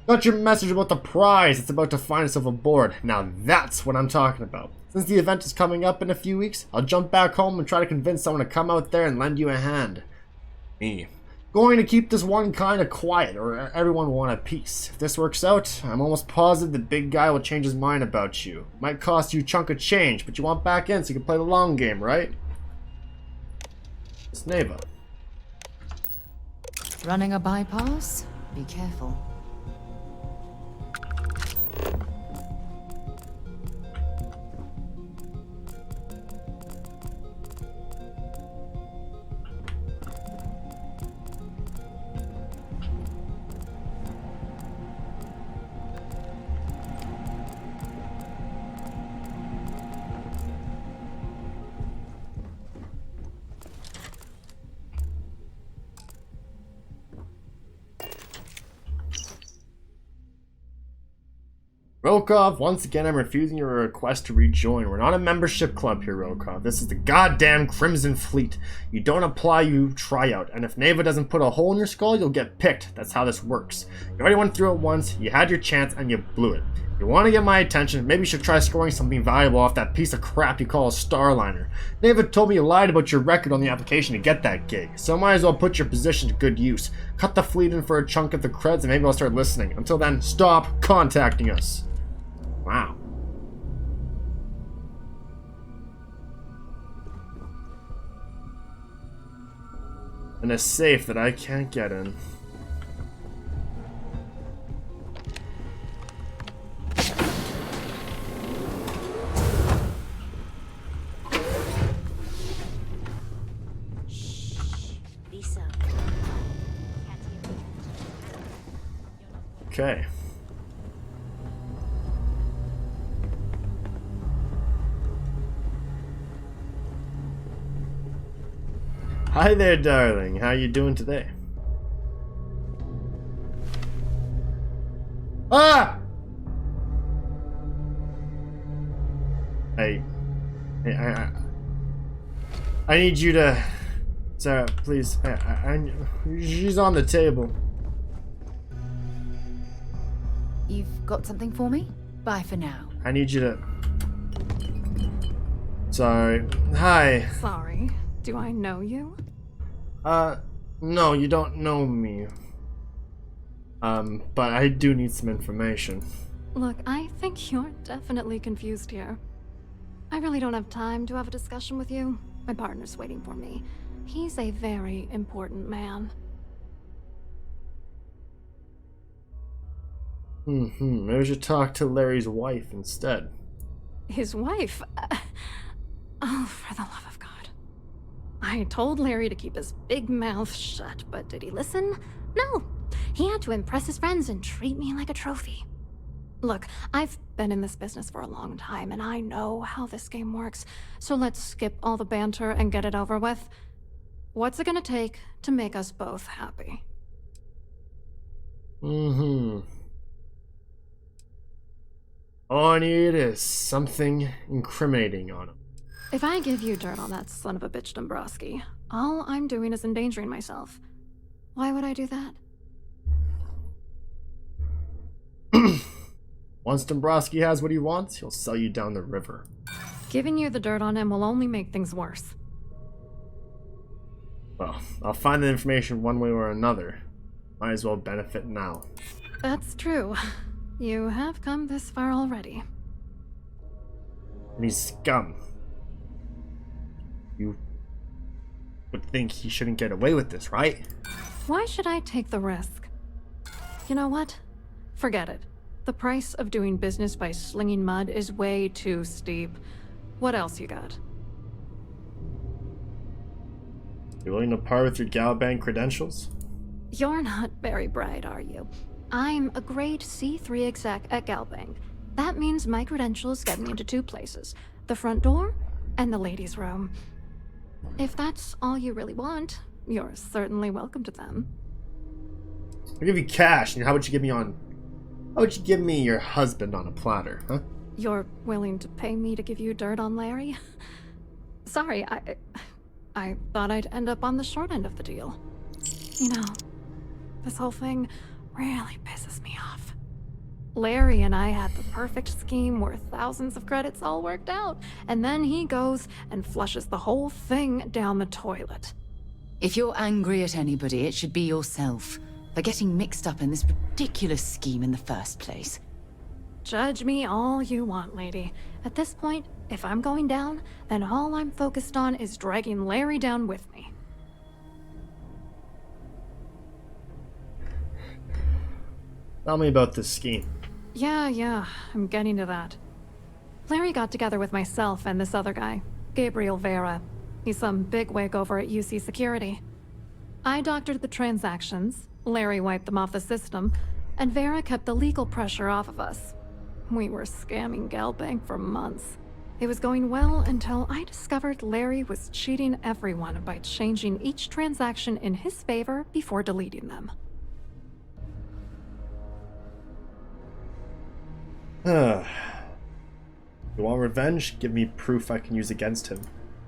Got your message about the prize that's about to find itself aboard. Now that's what I'm talking about. Since the event is coming up in a few weeks, I'll jump back home and try to convince someone to come out there and lend you a hand. Me. Going to keep this one kind of quiet, or everyone will want a piece. If this works out, I'm almost positive the big guy will change his mind about you. Might cost you a chunk of change, but you want back in so you can play the long game, right? It's Neva. Running a bypass? Be careful. Rokov, once again, I'm refusing your request to rejoin. We're not a membership club here, Rokov. This is the goddamn Crimson Fleet. You don't apply, you try out. And if Neva doesn't put a hole in your skull, you'll get picked. That's how this works. You already went through it once, you had your chance, and you blew it. If you want to get my attention, maybe you should try scoring something valuable off that piece of crap you call a Starliner. Neva told me you lied about your record on the application to get that gig, so might as well put your position to good use. Cut the fleet in for a chunk of the creds, and maybe I'll start listening. Until then, stop contacting us. Wow. And a safe that I can't get in. Okay. Hi there, darling. How you doing today? Ah! I need you to... Sarah, please. She's on the table. You've got something for me? Bye for now. I need you to... Sorry. Hi. Sorry. Do I know you? No, you don't know me. But I do need some information. Look, I think you're definitely confused here. I really don't have time to have a discussion with you. My partner's waiting for me. He's a very important man. Maybe we should talk to Larry's wife instead. His wife? Oh, for the love of God. I told Larry to keep his big mouth shut, but did he listen? No. He had to impress his friends and treat me like a trophy. Look, I've been in this business for a long time, and I know how this game works, so let's skip all the banter and get it over with. What's it gonna take to make us both happy? All I need is something incriminating on him. If I give you dirt on that son of a bitch Dombrowski, all I'm doing is endangering myself. Why would I do that? Once Dombrowski has what he wants, he'll sell you down the river. Giving you the dirt on him will only make things worse. Well, I'll find the information one way or another. Might as well benefit now. That's true. You have come this far already. And he's scum. You would think he shouldn't get away with this, right? Why should I take the risk? You know what? Forget it. The price of doing business by slinging mud is way too steep. What else you got? You willing to part with your Galbank credentials? You're not very bright, are you? I'm a grade C3 exec at Galbank. That means my credentials get me into two places. The front door and the ladies' room. If that's all you really want, you're certainly welcome to them. I'll give you cash, and how about you give me your husband on a platter, huh? You're willing to pay me to give you dirt on Larry? Sorry, I thought I'd end up on the short end of the deal. You know, this whole thing really pisses me off. Larry and I had the perfect scheme where thousands of credits all worked out, and then he goes and flushes the whole thing down the toilet. If you're angry at anybody, it should be yourself for getting mixed up in this ridiculous scheme in the first place. Judge me all you want, lady. At this point, if I'm going down, then all I'm focused on is dragging Larry down with me. Tell me about this scheme. Yeah, I'm getting to that. Larry got together with myself and this other guy, Gabriel Vera. He's some bigwig over at UC Security. I doctored the transactions, Larry wiped them off the system, and Vera kept the legal pressure off of us. We were scamming Galbank for months. It was going well until I discovered Larry was cheating everyone by changing each transaction in his favor before deleting them. You want revenge? Give me proof I can use against him.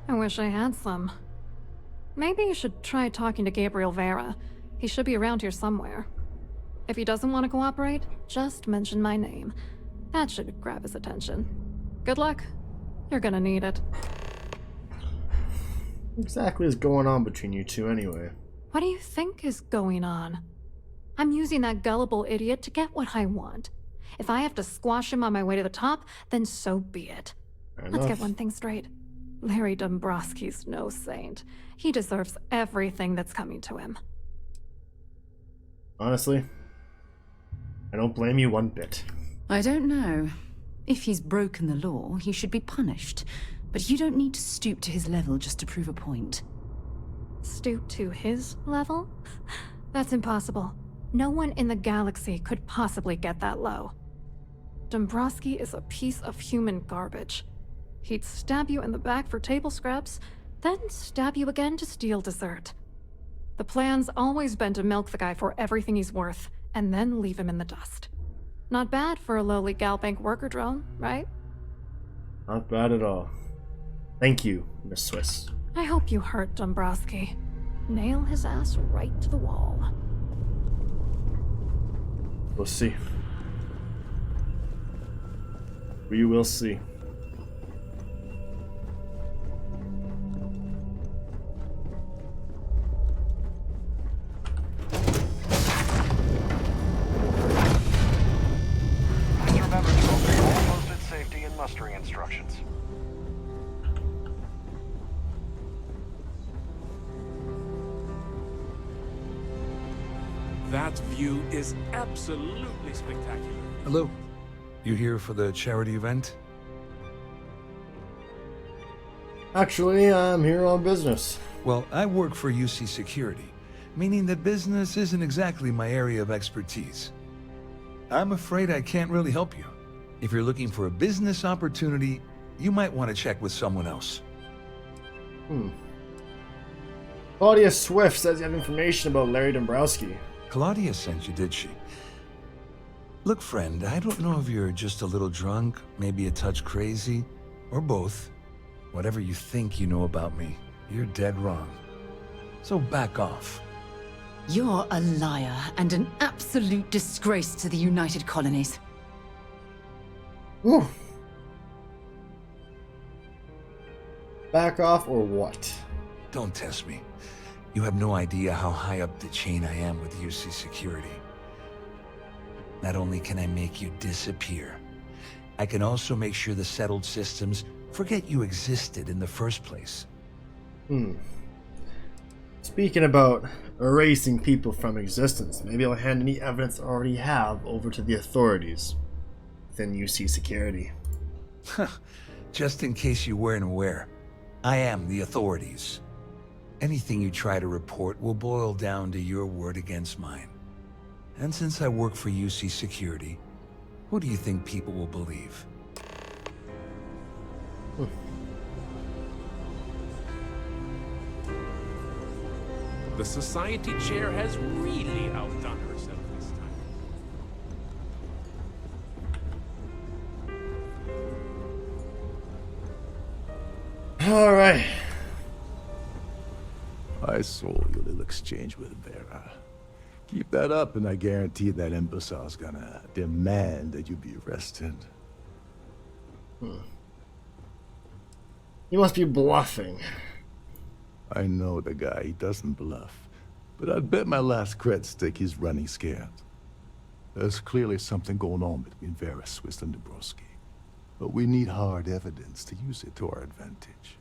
I wish I had some. Maybe you should try talking to Gabriel Vera. He should be around here somewhere. If he doesn't want to cooperate, just mention my name. That should grab his attention. Good luck. You're gonna need it. What exactly is going on between you two anyway? What do you think is going on? I'm using that gullible idiot to get what I want. If I have to squash him on my way to the top, then so be it. Let's get one thing straight. Larry Dombrowski's no saint. He deserves everything that's coming to him. Honestly, I don't blame you one bit. I don't know. If he's broken the law, he should be punished. But you don't need to stoop to his level just to prove a point. Stoop to his level? That's impossible. No one in the galaxy could possibly get that low. Dombrowski is a piece of human garbage. He'd stab you in the back for table scraps, then stab you again to steal dessert. The plan's always been to milk the guy for everything he's worth, and then leave him in the dust. Not bad for a lowly Galbank worker drone, right? Not bad at all. Thank you, Miss Swiss. I hope you hurt Dombrowski. Nail his ass right to the wall. We'll see. We will see. Please remember to obey all posted safety and mustering instructions. That view is absolutely spectacular. Hello. You here for the charity event? Actually, I'm here on business. Well, I work for UC Security, meaning that business isn't exactly my area of expertise. I'm afraid I can't really help you. If you're looking for a business opportunity, you might want to check with someone else. Claudia Swift says you have information about Larry Dombrowski. Claudia sent you, did she? Look, friend, I don't know if you're just a little drunk, maybe a touch crazy, or both. Whatever you think you know about me, you're dead wrong. So back off. You're a liar and an absolute disgrace to the United Colonies. Whew. Back off or what? Don't test me. You have no idea how high up the chain I am with UC Security. Not only can I make you disappear, I can also make sure the settled systems forget you existed in the first place. Speaking about erasing people from existence, maybe I'll hand any evidence I already have over to the authorities within UC Security. Just in case you weren't aware, I am the authorities. Anything you try to report will boil down to your word against mine. And since I work for UC Security, who do you think people will believe? The society chair has really outdone herself this time. All right. I saw your little exchange with Vera. Keep that up and I guarantee that imbecile's gonna demand that you be arrested. You must be bluffing. I know the guy, he doesn't bluff. But I'd bet my last cred stick he's running scared. There's clearly something going on between Vera, Swiss, and Dombrowski. But we need hard evidence to use it to our advantage.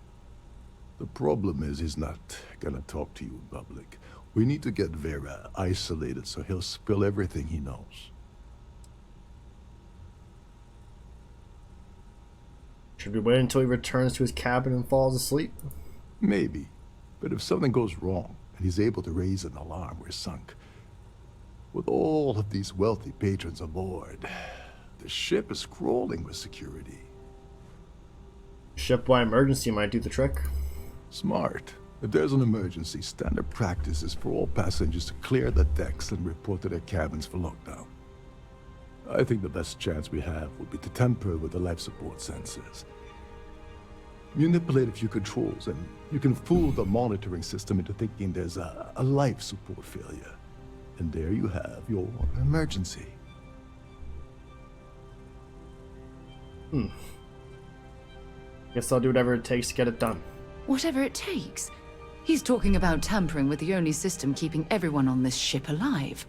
The problem is he's not gonna talk to you in public. We need to get Vera isolated so he'll spill everything he knows. Should we wait until he returns to his cabin and falls asleep? Maybe. But if something goes wrong and he's able to raise an alarm, we're sunk. With all of these wealthy patrons aboard, the ship is crawling with security. Ship-wide emergency might do the trick. Smart. If there's an emergency, standard practice is for all passengers to clear the decks and report to their cabins for lockdown. I think the best chance we have would be to tamper with the life support sensors. Manipulate a few controls, and you can fool the monitoring system into thinking there's a life support failure. And there you have your emergency. Guess I'll do whatever it takes to get it done. Whatever it takes? He's talking about tampering with the only system keeping everyone on this ship alive.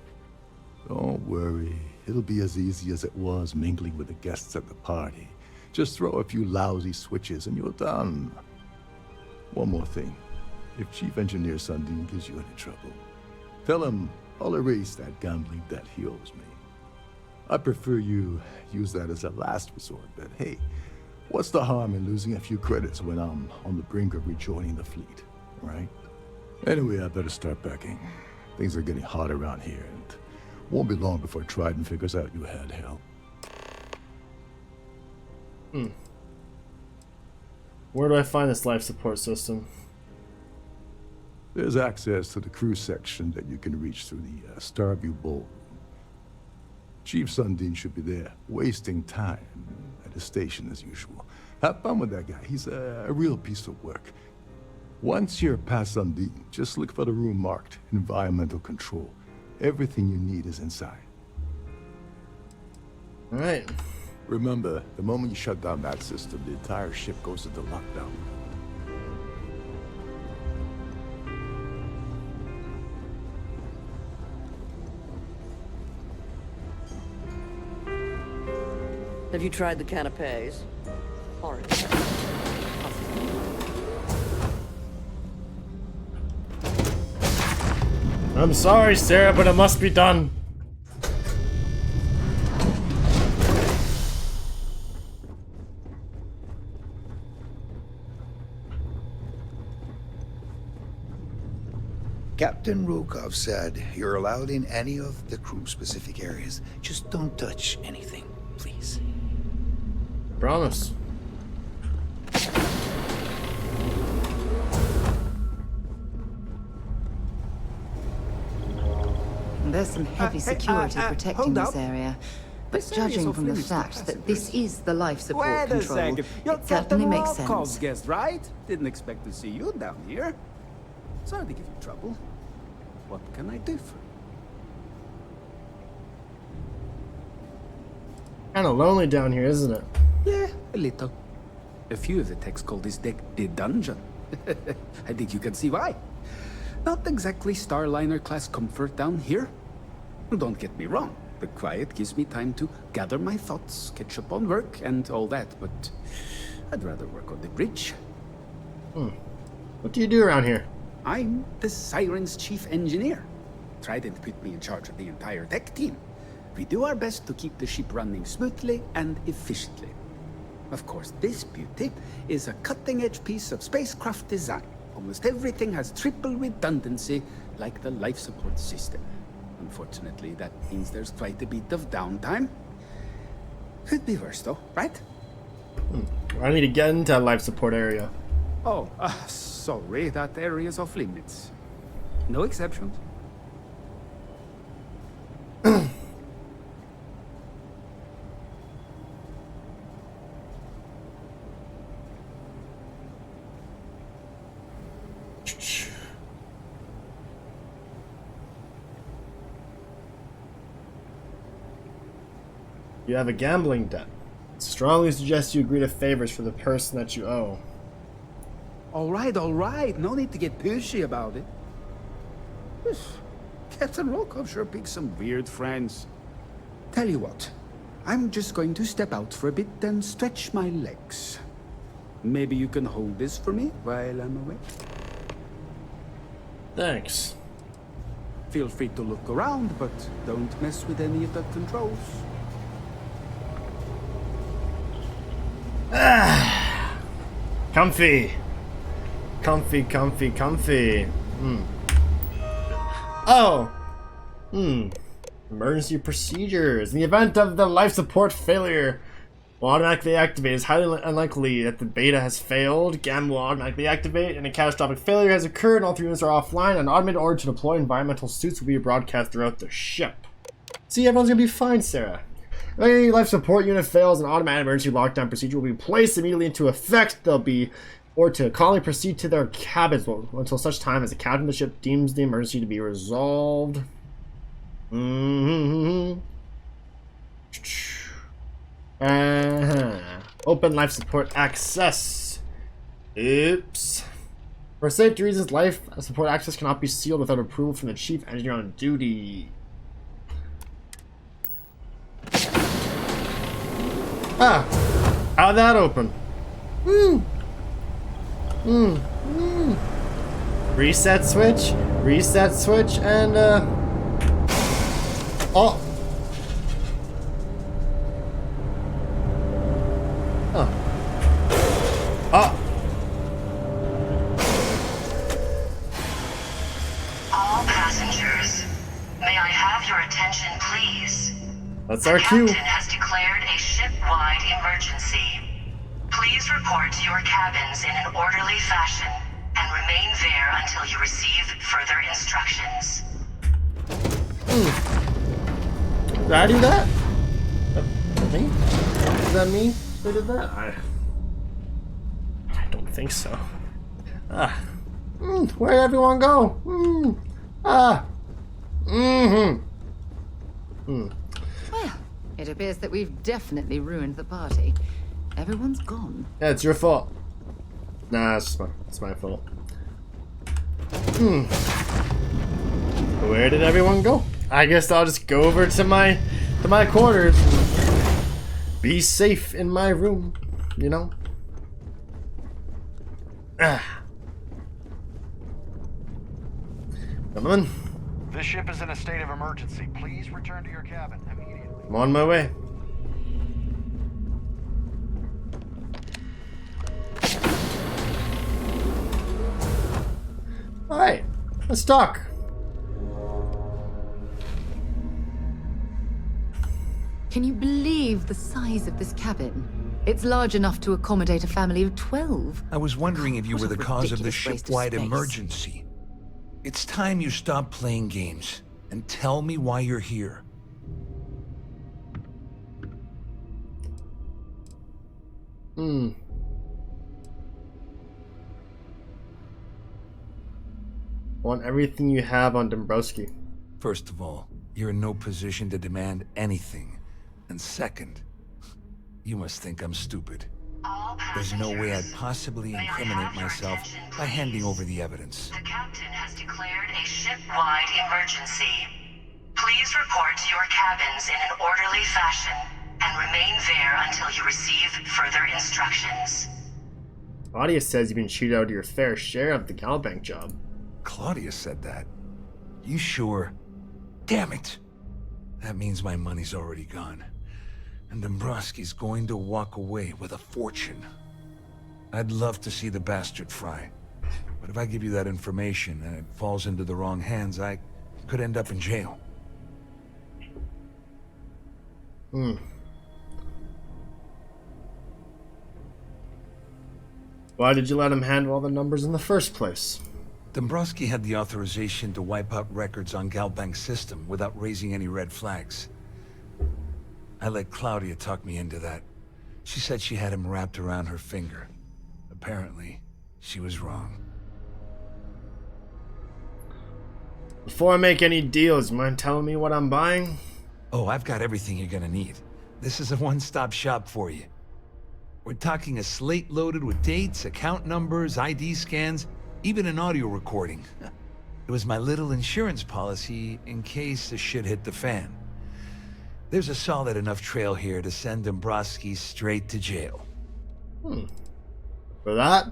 Don't worry. It'll be as easy as it was mingling with the guests at the party. Just throw a few lousy switches and you're done. One more thing. If Chief Engineer Sundin gives you any trouble, tell him I'll erase that gambling debt he owes me. I prefer you use that as a last resort, but hey, what's the harm in losing a few credits when I'm on the brink of rejoining the fleet, right? Anyway, I better start packing. Things are getting hot around here, and Won't be long before Trident figures out you had help. Where do I find this life support system? There's access to the crew section that you can reach through the Starview ballroom. Chief Sundin should be there, wasting time at his station as usual. Have fun with that guy. He's a real piece of work. Once you're past Sundin, just look for the room marked Environmental Control. Everything you need is inside. All right. Remember, the moment you shut down that system, the entire ship goes into lockdown. Have you tried the canapes? Horrid. I'm sorry, Sarah, but it must be done. Captain Rukov said you're allowed in any of the crew-specific areas. Just don't touch anything, please. Promise. There's some heavy security protecting this area. But This area is judging from the off-limits to fact that this is the life support Wait a control, second. You're it certainly Captain makes Rokov's sense. guest, right? Didn't expect to see you down here. Sorry to give you trouble. What can I do for you? Kind of lonely down here, isn't it? Yeah, a little. A few of the techs call this deck the dungeon. I think you can see why. Not exactly Starliner-class comfort down here. Don't get me wrong. The quiet gives me time to gather my thoughts, catch up on work, and all that, but I'd rather work on the bridge. What do you do around here? I'm the Siren's chief engineer. Trident put me in charge of the entire tech team. We do our best to keep the ship running smoothly and efficiently. Of course, this beauty is a cutting-edge piece of spacecraft design. Almost everything has triple redundancy, like the life support system. Unfortunately, that means there's quite a bit of downtime. Could be worse, though, right? I need to get into that life support area. Oh, sorry, that area's off limits. No exceptions. You have a gambling debt. Strongly suggest you agree to favors for the person that you owe. All right. No need to get pushy about it. Captain Rokov sure picks some weird friends. Tell you what, I'm just going to step out for a bit and stretch my legs. Maybe you can hold this for me while I'm away? Thanks. Feel free to look around, but don't mess with any of the controls. Comfy. Comfy. Oh. Emergency procedures. In the event of the life support failure, will automatically activate. It's highly unlikely that the beta has failed. Gamma will automatically activate, and a catastrophic failure has occurred, and all 3 units are offline. An automated order to deploy environmental suits will be broadcast throughout the ship. See, everyone's gonna be fine, Sarah. If any life support unit fails, an automatic emergency lockdown procedure will be placed immediately into effect. They'll be ordered to calmly proceed to their cabins until such time as the captain of the ship deems the emergency to be resolved. Open life support access. Oops. For safety reasons, life support access cannot be sealed without approval from the chief engineer on duty. How'd that open? Reset switch, and oh. All passengers, may I have your attention, That's our cue. The captain has declared a ship-wide emergency. Please report to your cabins in an orderly fashion and remain there until you receive further instructions. Did I do that? Me? Is that me? Who did that? I don't think so. Where'd everyone go? Well, it appears that we've definitely ruined the party. Everyone's gone. Yeah, it's your fault. Nah, it's my fault. Where did everyone go? I guess I'll just go over to my quarters and be safe in my room, you know? Come on. This ship is in a state of emergency. Please return to your cabin immediately. I'm on my way. Alright, let's talk. Can you believe the size of this cabin? It's large enough to accommodate a family of 12. I was wondering if you What were a the cause of the ridiculous waste of ship-wide space. emergency. It's time you stop playing games and tell me why you're here. Want everything you have on Dombrowski. First of all, you're in no position to demand anything. And second, you must think I'm stupid. There's no way I'd possibly incriminate myself by handing over the evidence. The captain has declared a ship-wide emergency. Please report to your cabins in an orderly fashion and remain there until you receive further instructions. Claudia says you've been cheated out of your fair share of the Galbank job. Claudia said that. You sure? Damn it! That means my money's already gone. And Dombrowski's going to walk away with a fortune. I'd love to see the bastard fry. But if I give you that information and it falls into the wrong hands, I could end up in jail. Why did you let him handle all the numbers in the first place? Dombrowski had the authorization to wipe out records on Galbank's system without raising any red flags. I let Claudia talk me into that. She said she had him wrapped around her finger. Apparently, she was wrong. Before I make any deals, mind telling me what I'm buying? Oh, I've got everything you're gonna need. This is a one-stop shop for you. We're talking a slate loaded with dates, account numbers, ID scans, even an audio recording. It was my little insurance policy in case the shit hit the fan. There's a solid enough trail here to send Dombrowski straight to jail. For that,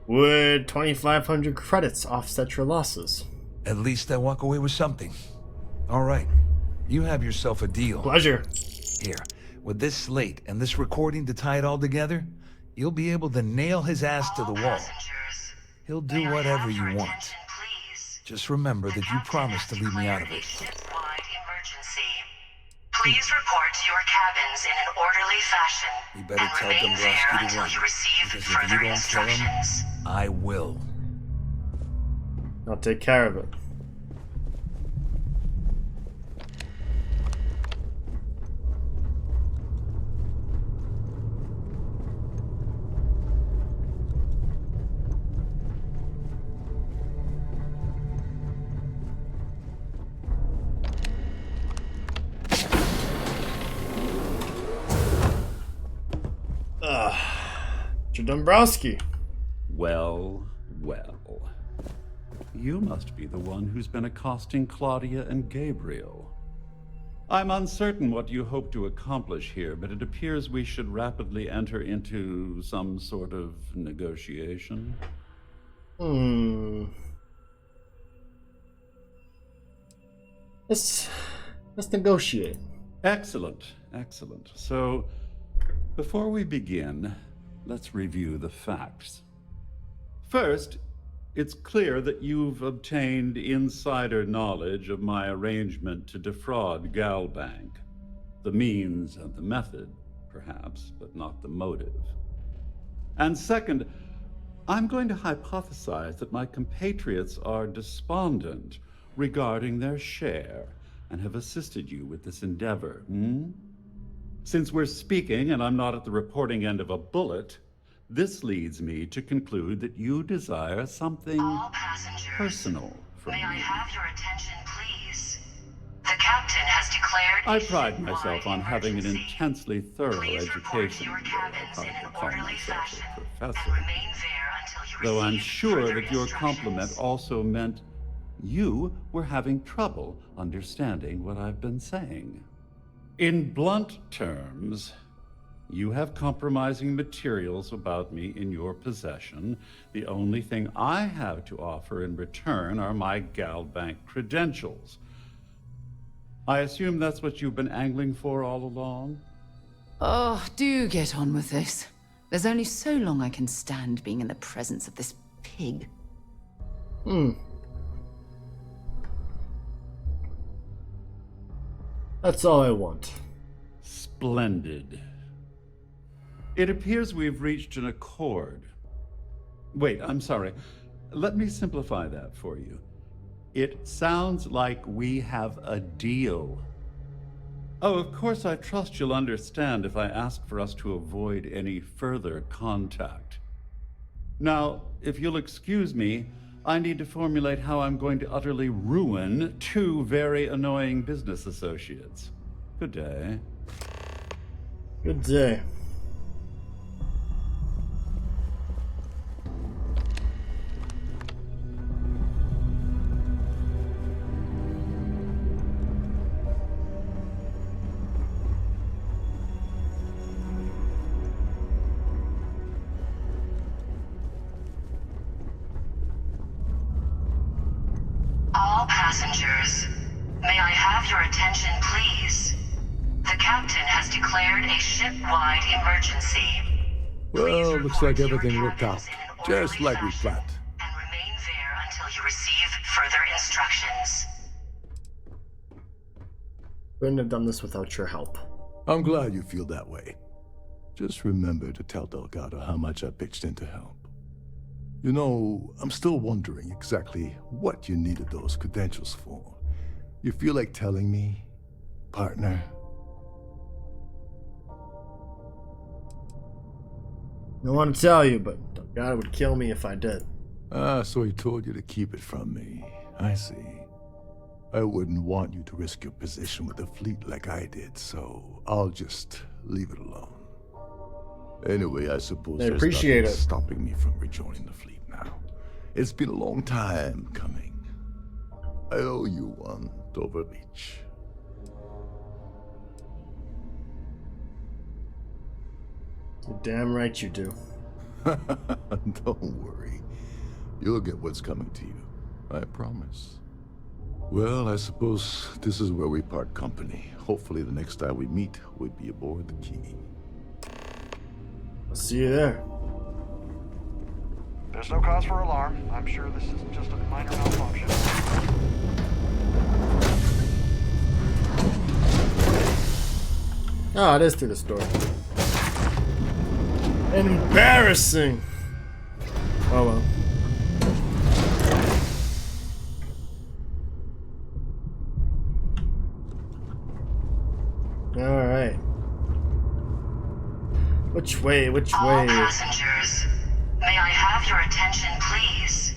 would 2,500 credits offset your losses? At least I walk away with something. All right, you have yourself a deal. Pleasure. Here, with this slate and this recording to tie it all together, you'll be able to nail his ass to the wall. He'll do whatever you want. Just remember that you promised to leave me out of it. Please report to your cabins in an orderly fashion. You better tell remain there Dombrowski to until run. you receive Because if further you don't tell instructions. him, I will. I'll take care of it. Mr. Dombrowski. Well, well. You must be the one who's been accosting Claudia and Gabriel. I'm uncertain what you hope to accomplish here, but it appears we should rapidly enter into some sort of negotiation. Let's negotiate. Excellent, excellent. So, before we begin, let's review the facts. First, it's clear that you've obtained insider knowledge of my arrangement to defraud Galbank. The means and the method, perhaps, but not the motive. And second, I'm going to hypothesize that my compatriots are despondent regarding their share and have assisted you with this endeavor. Since we're speaking and I'm not at the reporting end of a bullet, this leads me to conclude that you desire something personal from me. May I have your attention, please? The captain has declared I pride myself on having an intensely thorough education, though I hardly call myself a professor. Though I'm sure that your compliment also meant you were having trouble understanding what I've been saying. In blunt terms, you have compromising materials about me in your possession. The only thing I have to offer in return are my GalBank credentials. I assume that's what you've been angling for all along? Oh, do get on with this. There's only so long I can stand being in the presence of this pig. That's all I want. Splendid. It appears we've reached an accord. Wait, I'm sorry. Let me simplify that for you. It sounds like we have a deal. Oh, of course, I trust you'll understand if I ask for us to avoid any further contact. Now, if you'll excuse me, I need to formulate how I'm going to utterly ruin two very annoying business associates. Good day. Good day. All passengers, may I have your attention, please? The captain has declared a ship-wide emergency. Well, looks like everything worked out, just like we planned. And remain there until you receive further instructions. Couldn't have done this without your help. I'm glad you feel that way. Just remember to tell Delgado how much I pitched in to help. You know, I'm still wondering exactly what you needed those credentials for. You feel like telling me, partner? I don't want to tell you, but Delgado would kill me if I did. Ah, so he told you to keep it from me. I see. I wouldn't want you to risk your position with the fleet like I did, so I'll just leave it alone. Anyway, I suppose I there's appreciate nothing it. stopping me from rejoining the fleet now. It's been a long time coming. I owe you one, Overreach. You're damn right you do. Don't worry. You'll get what's coming to you. I promise. Well, I suppose this is where we part company. Hopefully the next time we meet, we'll be aboard the Key. I'll see you there. There's no cause for alarm. I'm sure this is just a minor malfunction. Oh, it is through the store. Embarrassing! Oh well. Alright. Which way? Which All way? passengers, may I have your attention, please?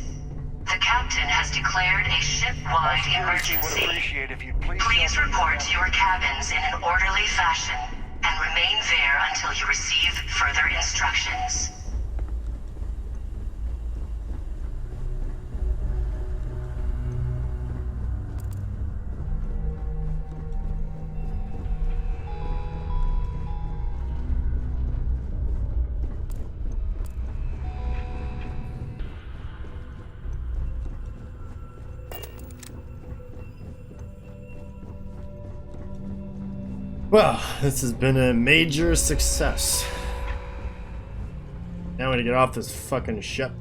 The captain has declared a ship-wide emergency. Please report to your cabins in an orderly fashion and remain there until you receive further instructions. Well, this has been a major success. Now we gotta get off this fucking ship.